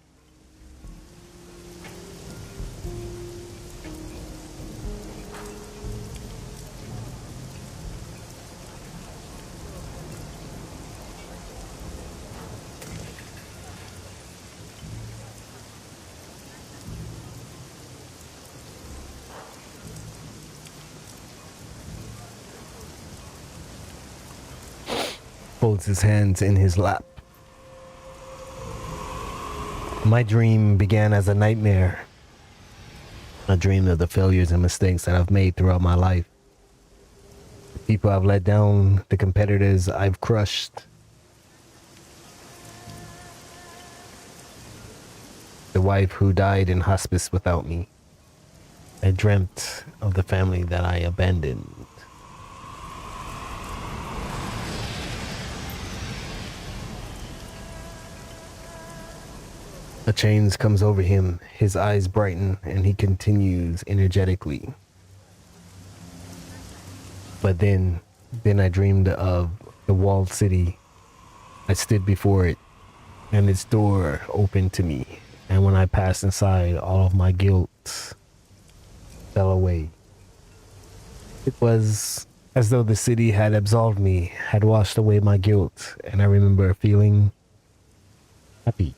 Speaker 1: Folds his hands in his lap. My dream began as a nightmare. I dreamed of the failures and mistakes that I've made throughout my life. The people I've let down, the competitors I've crushed. The wife who died in hospice without me. I dreamt of the family that I abandoned. A change comes over him, his eyes brighten, and he continues energetically. But then I dreamed of the walled city. I stood before it, and its door opened to me. And when I passed inside, all of my guilt fell away. It was as though the city had absolved me, had washed away my guilt, and I remember feeling happy.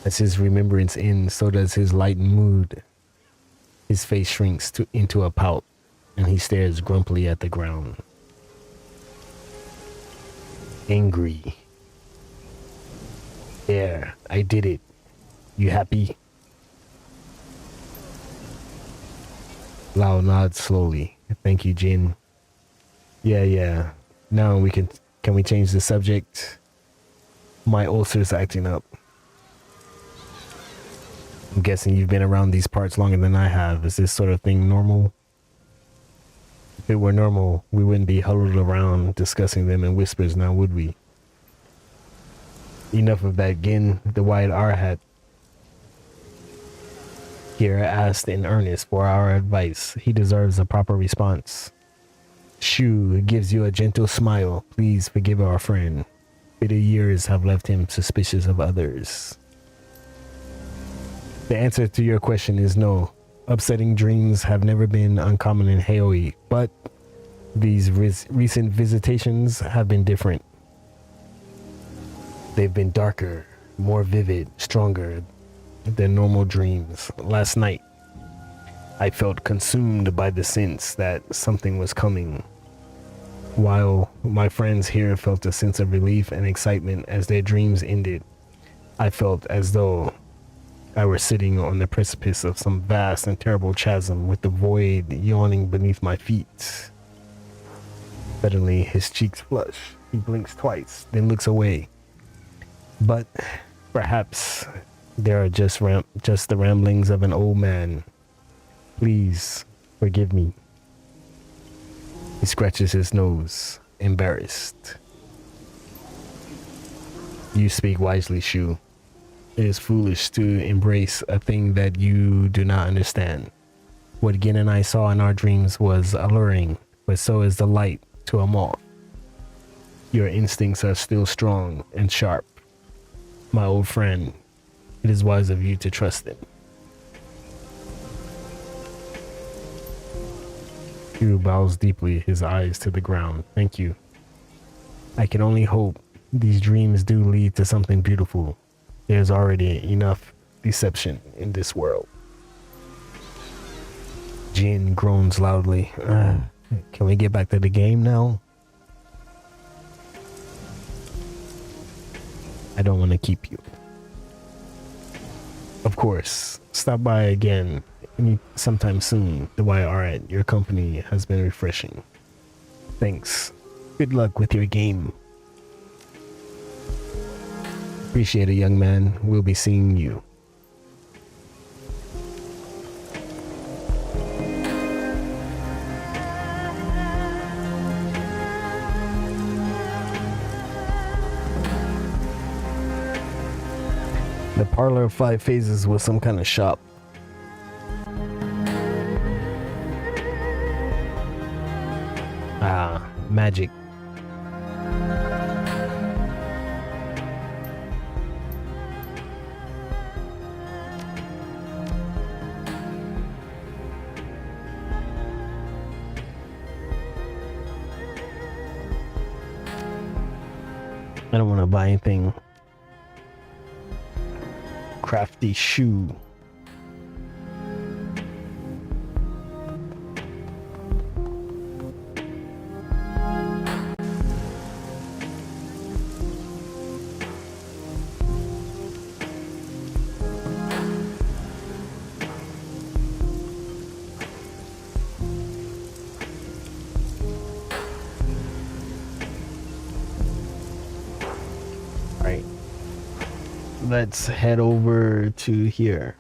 Speaker 1: As his remembrance ends, so does his lightened mood. His face shrinks into a pout, and he stares grumpily at the ground. Angry. There, I did it. You happy? Lao nods slowly. Thank you, Jin. Yeah. Now can we change the subject? My ulcer's acting up. I'm guessing you've been around these parts longer than I have. Is this sort of thing normal? If it were normal, we wouldn't be huddled around discussing them in whispers now, would we? Enough of that, Gin. The White Arhat here asked in earnest for our advice. He deserves a proper response. Shu gives you a gentle smile. Please forgive our friend. Bitter years have left him suspicious of others. The answer to your question is no. Upsetting dreams have never been uncommon in Haoi, but these recent visitations have been different. They've been darker, more vivid, stronger than normal dreams. Last night, I felt consumed by the sense that something was coming, while my friends here felt a sense of relief and excitement as their dreams ended. I felt as though I were sitting on the precipice of some vast and terrible chasm with the void yawning beneath my feet. Suddenly, his cheeks flush. He blinks twice, then looks away. But perhaps they are just the ramblings of an old man. Please forgive me. He scratches his nose, embarrassed. You speak wisely, Shu. It is foolish to embrace a thing that you do not understand. What Gin and I saw in our dreams was alluring, but so is the light to a moth. Your instincts are still strong and sharp. My old friend, it is wise of you to trust them. Shu bows deeply, his eyes to the ground. Thank you. I can only hope these dreams do lead to something beautiful. There's already enough deception in this world. Jin groans loudly. Can we get back to the game now? I don't want to keep you. Of course, stop by again sometime soon. Alright, your company has been refreshing. Thanks. Good luck with your game. Appreciate it, young man. We'll be seeing you. The Parlor of Five Phases was some kind of shop. Ah, magic. I don't want to buy anything. Crafty shoe. Right. Let's head over to here.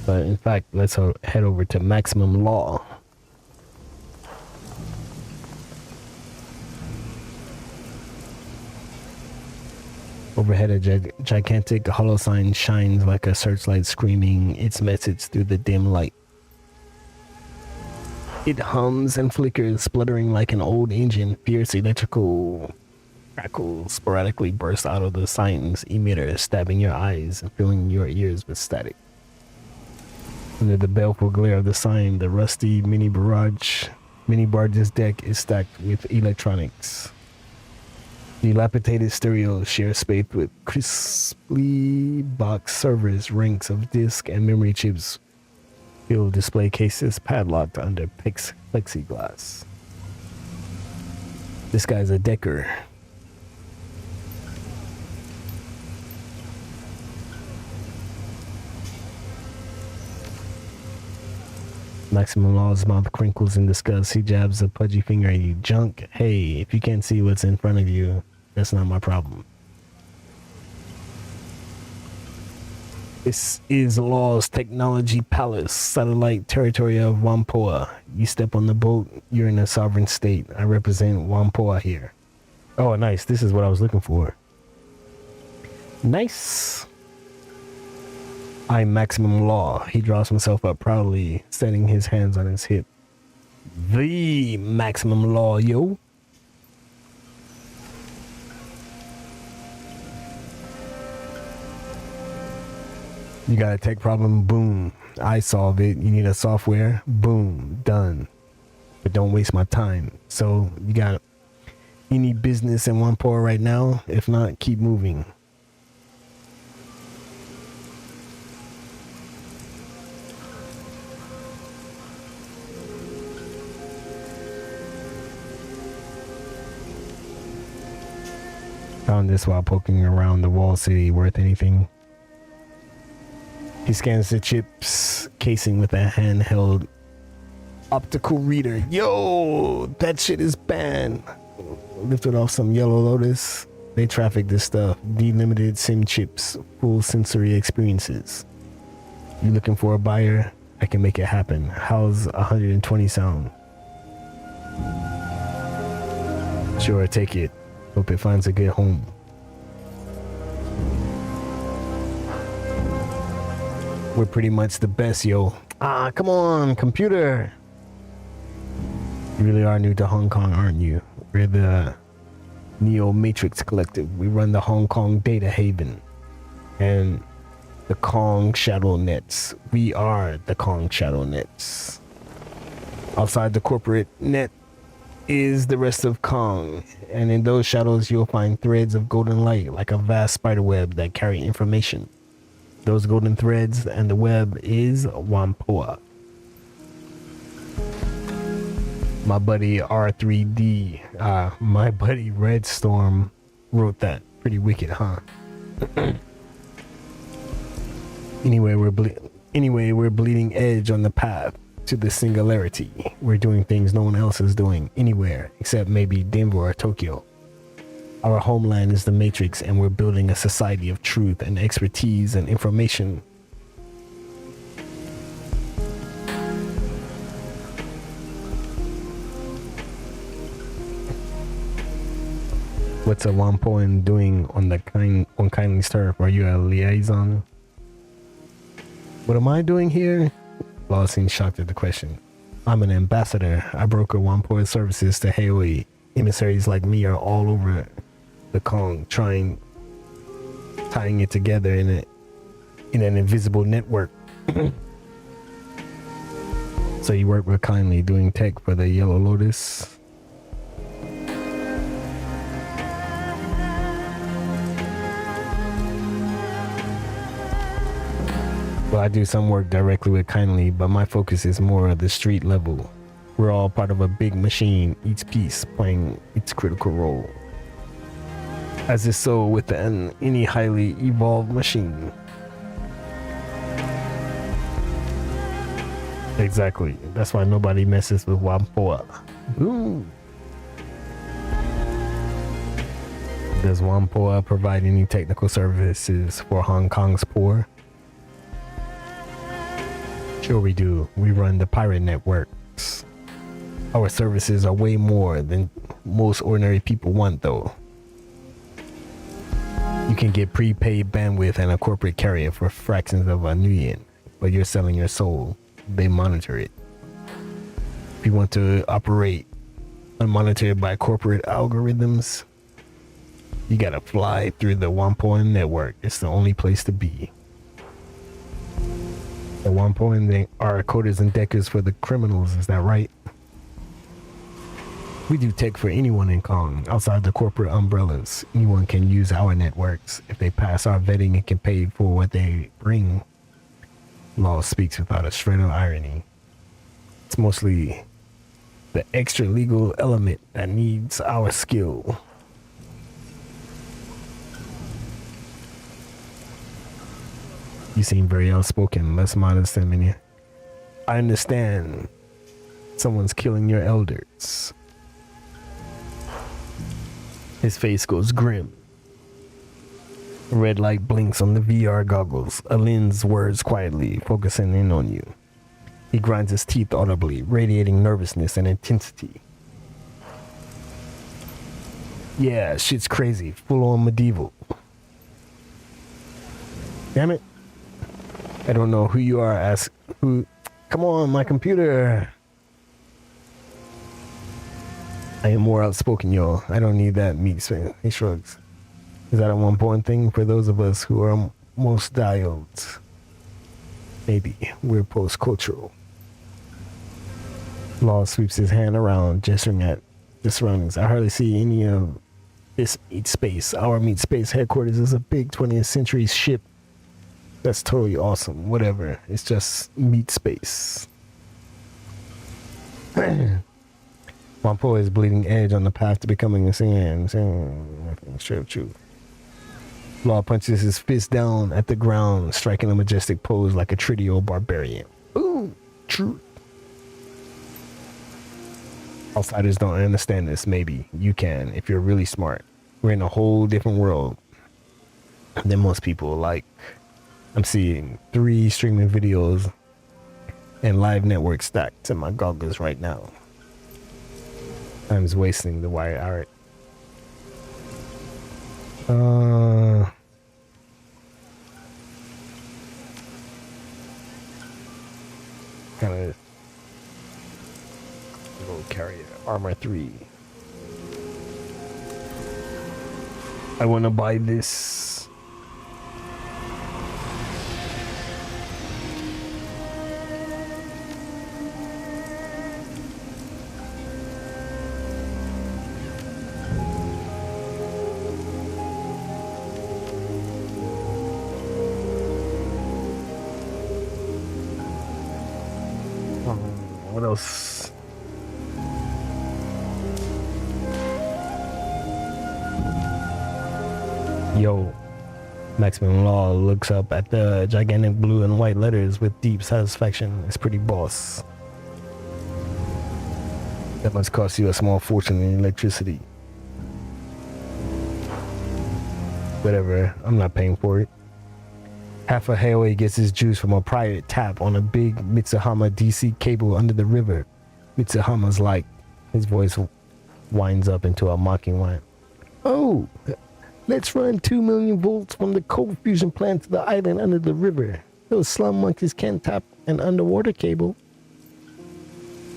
Speaker 1: But in fact, let's head over to Maximum Law. Overhead, a gigantic hollow sign shines like a searchlight, screaming its message through the dim light. It hums and flickers, spluttering like an old engine. Fierce electrical crackles sporadically burst out of the sign's emitter, stabbing your eyes and filling your ears with static. Under the baleful glare of the sign, the rusty mini barge's deck is stacked with electronics. Dilapidated stereo share space with crisply boxed servers, ranks of disk and memory chips fill display cases padlocked under plexiglass. This guy's a decker. Maximum Law's mouth crinkles in disgust. He jabs a pudgy finger at you. Junk. Hey, if you can't see what's in front of you, that's not my problem. This is Law's Technology Palace, satellite territory of Whampoa. You step on the boat, you're in a sovereign state. I represent Whampoa here. Oh, nice. This is what I was looking for. Nice. I'm Maximum Law. He draws himself up proudly, setting his hands on his hip. The Maximum Law, yo. You got a tech problem? Boom. I solve it. You need a software? Boom. Done. But don't waste my time. So, you got any business in Whampoa right now? If not, keep moving. Found this while poking around the wall city. Worth anything? He scans the chip's casing with a handheld optical reader. Yo, that shit is banned. Lifted off some Yellow Lotus. They traffic this stuff. Delimited SIM chips. Full sensory experiences. You looking for a buyer? I can make it happen. How's 120 sound? Sure, take it. Hope it finds a good home. We're pretty much the best, yo. Ah, come on, computer. You really are new to Hong Kong, aren't you? We're the Neo Matrix Collective. We run the Hong Kong Data Haven. And The Kong Shadow Nets. We are the Kong Shadow Nets. Outside the corporate net is the rest of Kong, and in those shadows you'll find threads of golden light like a vast spider web that carry information. Those golden threads and the web is Wampoa. My buddy R3D, my buddy Red Storm wrote that. Pretty wicked, huh? Anyway, we're bleeding edge on the path to the singularity. We're doing things no one else is doing anywhere except maybe Denver or Tokyo. Our homeland is the Matrix, and we're building a society of truth and expertise and information. What's a Wampoan doing on the kindly turf? Are you a liaison? What am I doing here? Law seems shocked at the question. I'm an ambassador. I broker Wampoan services to Haoi. Emissaries like me are all over the Kong, tying it together in an invisible network. So you work with Kindly doing tech for the Yellow Lotus? Well, I do some work directly with Kindly, but my focus is more at the street level. We're all part of a big machine, each piece playing its critical role. As is so with any highly evolved machine. Exactly. That's why nobody messes with Wampoa. Boom. Does Wampoa provide any technical services for Hong Kong's poor? Sure we do. We run the pirate networks. Our services are way more than most ordinary people want, though. You can get prepaid bandwidth and a corporate carrier for fractions of a nuyen, but you're selling your soul. They monitor it. If you want to operate unmonitored by corporate algorithms, you gotta fly through the Wampoan network. It's the only place to be. The Wampoan, they are coders and deckers for the criminals, is that right? We do tech for anyone in Kong, outside the corporate umbrellas. Anyone can use our networks. If they pass our vetting and can pay for what they bring. Law speaks without a shred of irony. It's mostly the extra legal element that needs our skill. You seem very outspoken, less modest than many. I understand someone's killing your elders. His face goes grim. A red light blinks on the VR goggles. A lens whirs quietly, focusing in on you. He grinds his teeth audibly, radiating nervousness and intensity. Yeah, shit's crazy. Full on medieval. Damn it. I don't know who you are. Ask who. Come on, my computer. I am more outspoken, y'all. I don't need that meat spin. He shrugs. Is that a Wampoan thing for those of us who are most dialed? Maybe. We're post-cultural. Law sweeps his hand around, gesturing at the surroundings. I hardly see any of this meat space. Our meat space headquarters is a big 20th century ship. That's totally awesome. Whatever. It's just meat space. Wampoa is bleeding edge on the path to becoming a saying straight up truth. Law punches his fist down at the ground, striking a majestic pose like a tridio barbarian. Ooh, truth. Outsiders don't understand this. Maybe you can if you're really smart. We're in a whole different world than most people. Like, I'm seeing 3 streaming videos and live network stacked to my goggles right now. Time's wasting the wire art. Kind of little carrier armor 3. I want to buy this. What else? Yo, Maximum Law looks up at the gigantic blue and white letters with deep satisfaction. It's pretty boss. That must cost you a small fortune in electricity. Whatever, I'm not paying for it. Half a Hayway gets his juice from a private tap on a big Mitsuhama DC cable under the river. Mitsuhama's like, his voice winds up into a mocking whine. Oh, let's run 2 million volts from the coal fusion plant to the island under the river. Those slum monkeys can't tap an underwater cable.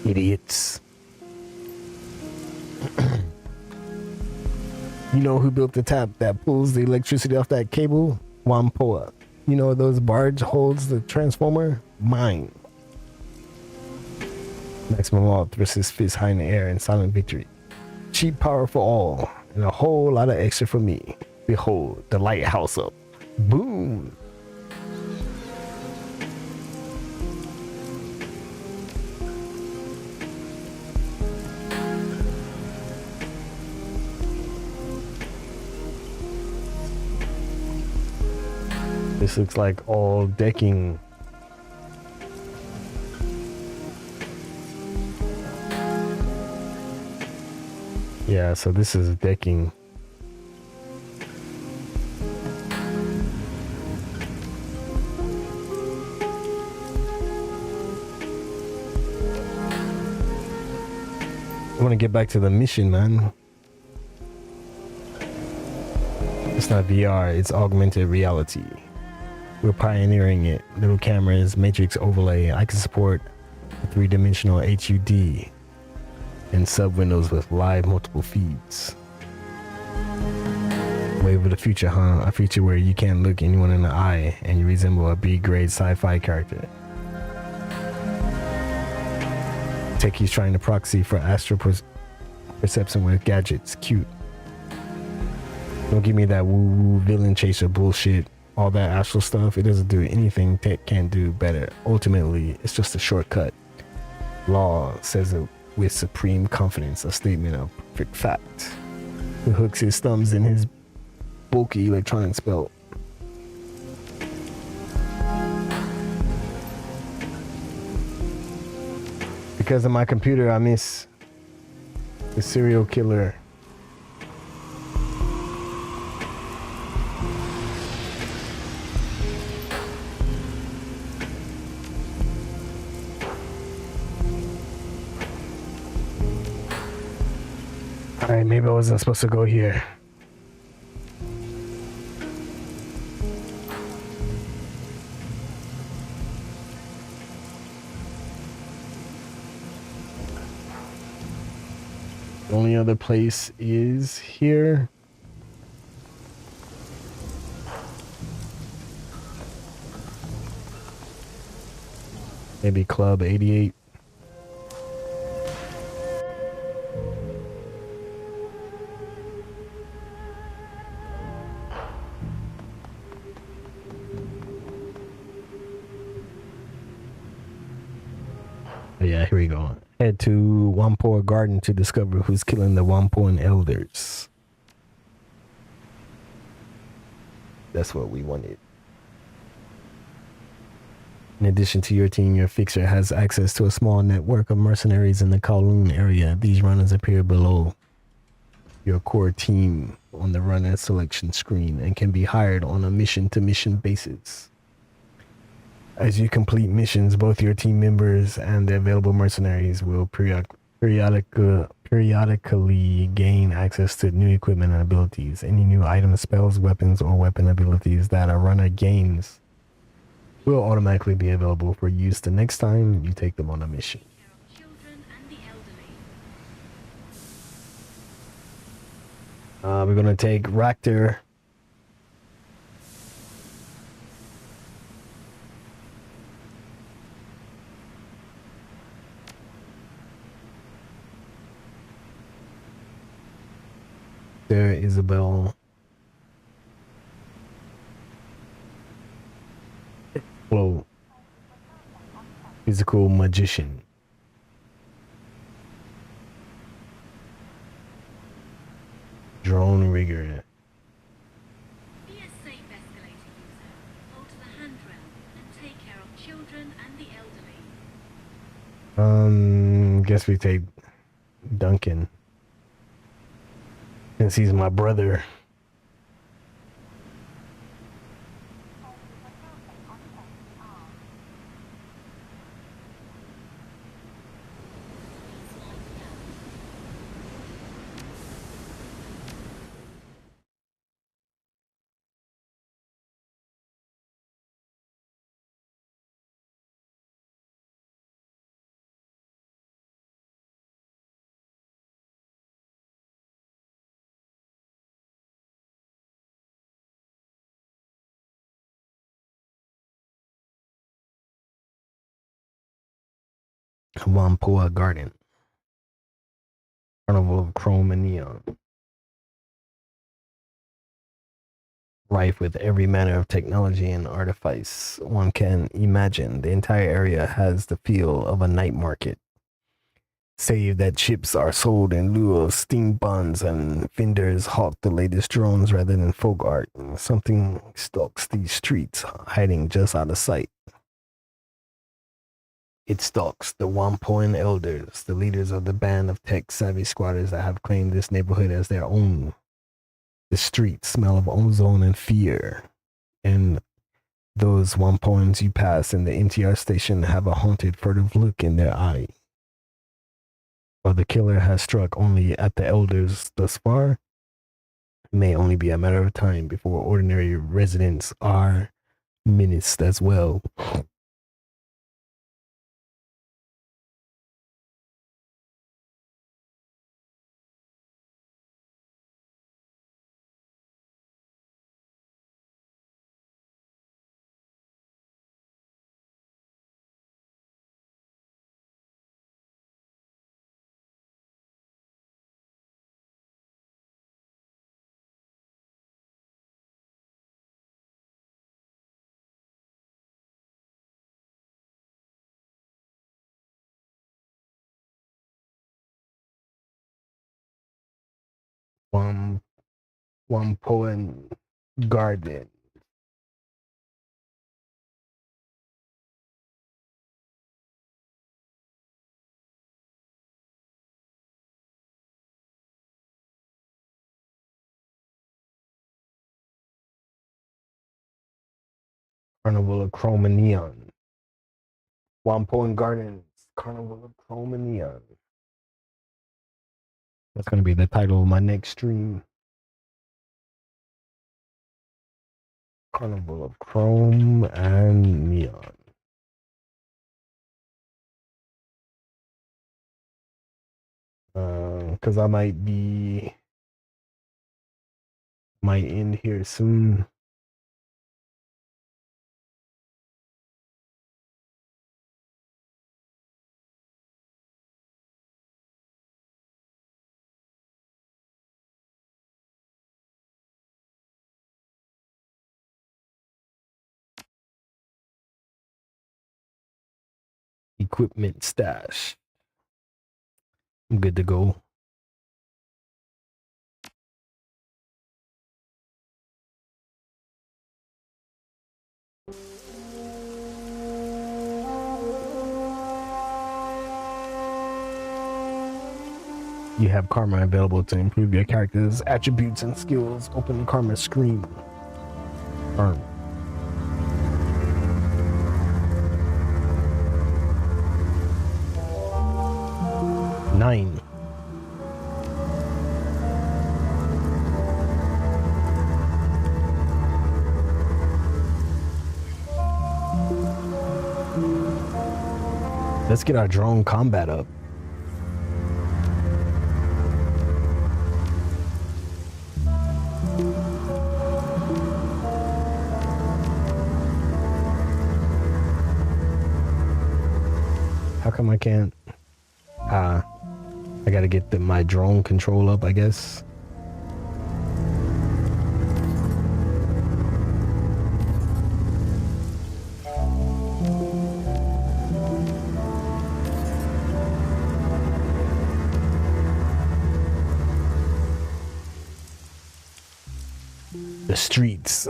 Speaker 1: Idiots. You know who built the tap that pulls the electricity off that cable? Wampoa. You know those barge holds the transformer? Mine. Maximum Law thrusts his fist high in the air in silent victory. Cheap power for all, and a whole lot of extra for me. Behold, the lighthouse up. Boom! This looks like all decking. Yeah, so this is decking. I want to get back to the mission, man. It's not VR, it's augmented reality. We're pioneering it. Little cameras, matrix overlay. I can support a 3-dimensional HUD and sub windows with live multiple feeds. Wave of the future, huh? A future where you can't look anyone in the eye and you resemble a B-grade sci-fi character. Techie's trying to proxy for astral perception with gadgets. Cute. Don't give me that woo-woo villain chaser bullshit. All that astral stuff, it doesn't do anything tech can't do better. Ultimately, it's just a shortcut. Law says it with supreme confidence, a statement of perfect fact. He hooks his thumbs in his bulky electronics belt. Because of my computer, I miss the serial killer. Alright, maybe I wasn't supposed to go here. The only other place is here. Maybe Club 88. Yeah, here we go. Head to Wampoa Garden to discover who's killing the Wampoan elders. That's what we wanted. In addition to your team, your fixer has access to a small network of mercenaries in the Kowloon area. These runners appear below your core team on the runner selection screen and can be hired on a mission-to-mission basis. As you complete missions, both your team members and the available mercenaries will periodically gain access to new equipment and abilities. Any new items, spells, weapons, or weapon abilities that a runner gains will automatically be available for use the next time you take them on a mission. We're going to take Raptor. There, Isabel. Whoa. physical magician. Drone rigger.
Speaker 2: Be a safe escalator user. Hold to the handrail and take care of children and the elderly.
Speaker 1: Guess we take Duncan. Since he's my brother. Wampoa Garden. Carnival of Chrome and Neon. Rife with every manner of technology and artifice one can imagine. The entire area has the feel of a night market. Save that chips are sold in lieu of steam buns and vendors hawk the latest drones rather than folk art. Something stalks these streets, hiding just out of sight. It stalks the Wampoan elders, the leaders of the band of tech-savvy squatters that have claimed this neighborhood as their own. The streets smell of ozone and fear, and those Wampoans you pass in the MTR station have a haunted, furtive look in their eye. While the killer has struck only at the elders thus far, it may only be a matter of time before ordinary residents are menaced as well. Wampoan Garden. Carnival of Chrome and Neon. Wampoan Gardens. Carnival of Chrome and Neon. That's going to be the title of my next stream. Carnival of Chrome and Neon. Because I might end here soon. Equipment stash. I'm good to go. You have karma available to improve your character's attributes and skills. Open the karma screen. Karma. Nine. Let's get our drone combat up. How come I can't? I gotta get my drone control up, I guess. The streets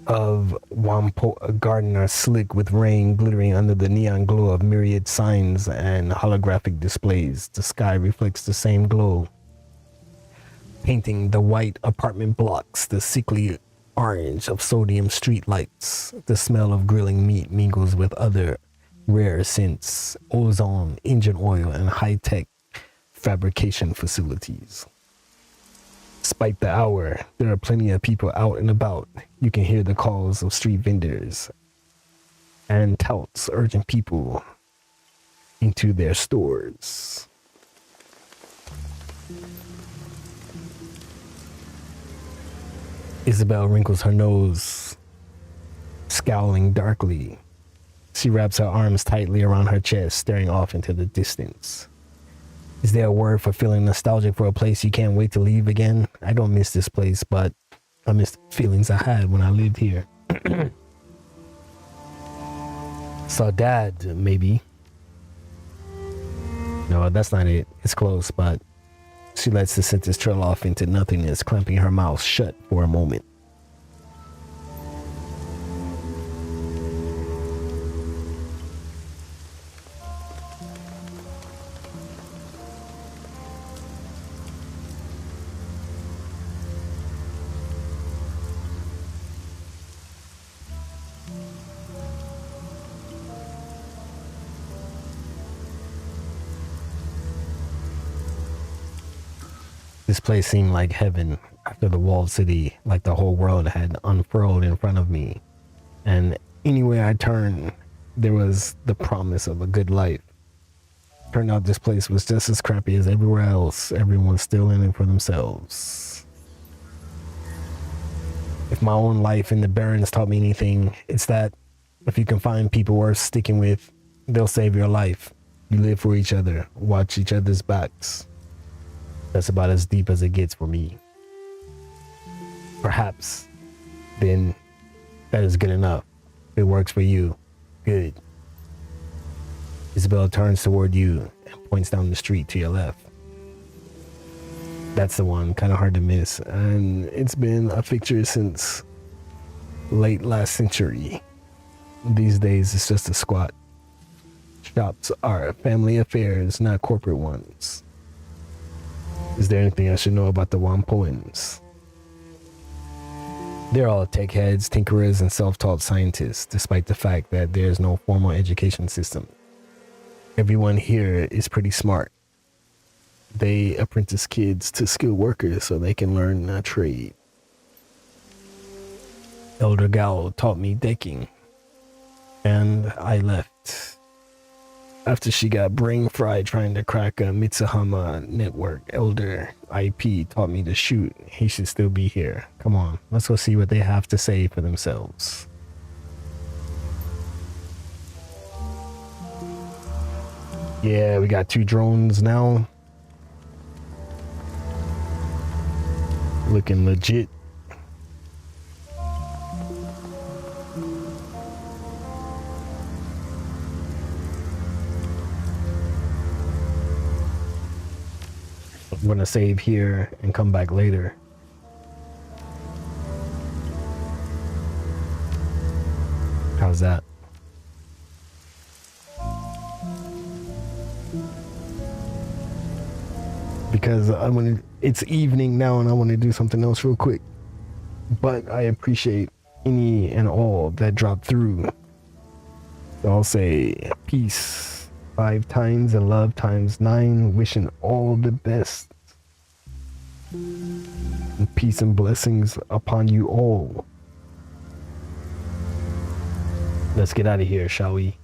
Speaker 1: of Wampo Garden are slick with rain glittering under the neon glow of myriad signs and holographic displays. The sky reflects the same glow, painting the white apartment blocks the sickly orange of sodium street lights. The smell of grilling meat mingles with other rare scents, ozone, engine oil, and high-tech fabrication facilities. Despite the hour, there are plenty of people out and about. You can hear the calls of street vendors and touts urging people into their stores. Isabel wrinkles her nose, scowling darkly. She wraps her arms tightly around her chest, staring off into the distance. Is there a word for feeling nostalgic for a place you can't wait to leave again? I don't miss this place, but I miss the feelings I had when I lived here. Saw Dad, maybe. No, that's not it. It's close, but she lets the sentence trail off into nothingness, clamping her mouth shut for a moment. This place seemed like heaven after the walled city, like the whole world had unfurled in front of me. And anywhere I turned, there was the promise of a good life. Turned out this place was just as crappy as everywhere else. Everyone's still in it for themselves. If my own life in the Barrens taught me anything, it's that if you can find people worth sticking with, they'll save your life. You live for each other, watch each other's backs. That's about as deep as it gets for me. Perhaps, then, that is good enough. If it works for you, good. Isabella turns toward you and points down the street to your left. That's the one, kind of hard to miss. And it's been a fixture since late last century. These days, it's just a squat. Shops are family affairs, not corporate ones. Is there anything I should know about the Wampoans? They're all tech heads, tinkerers, and self-taught scientists, despite the fact that there's no formal education system. Everyone here is pretty smart. They apprentice kids to skilled workers so they can learn a trade. Elder Gao taught me decking, and I left after she got brain fried trying to crack a Mitsuhama network. Elder IP taught me to shoot. He should still be here. Come on, let's go see what they have to say for themselves. Yeah, we got 2 drones now. Looking legit. I'm gonna save here and come back later. How's that? Because it's evening now and I want to do something else real quick. But I appreciate any and all that dropped through. So I'll say peace 5 times and love times 9. Wishing all the best. And peace and blessings upon you all. Let's get out of here, shall we?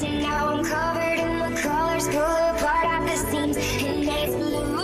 Speaker 3: And now I'm covered in the colors, pull apart at the seams, and it's blue.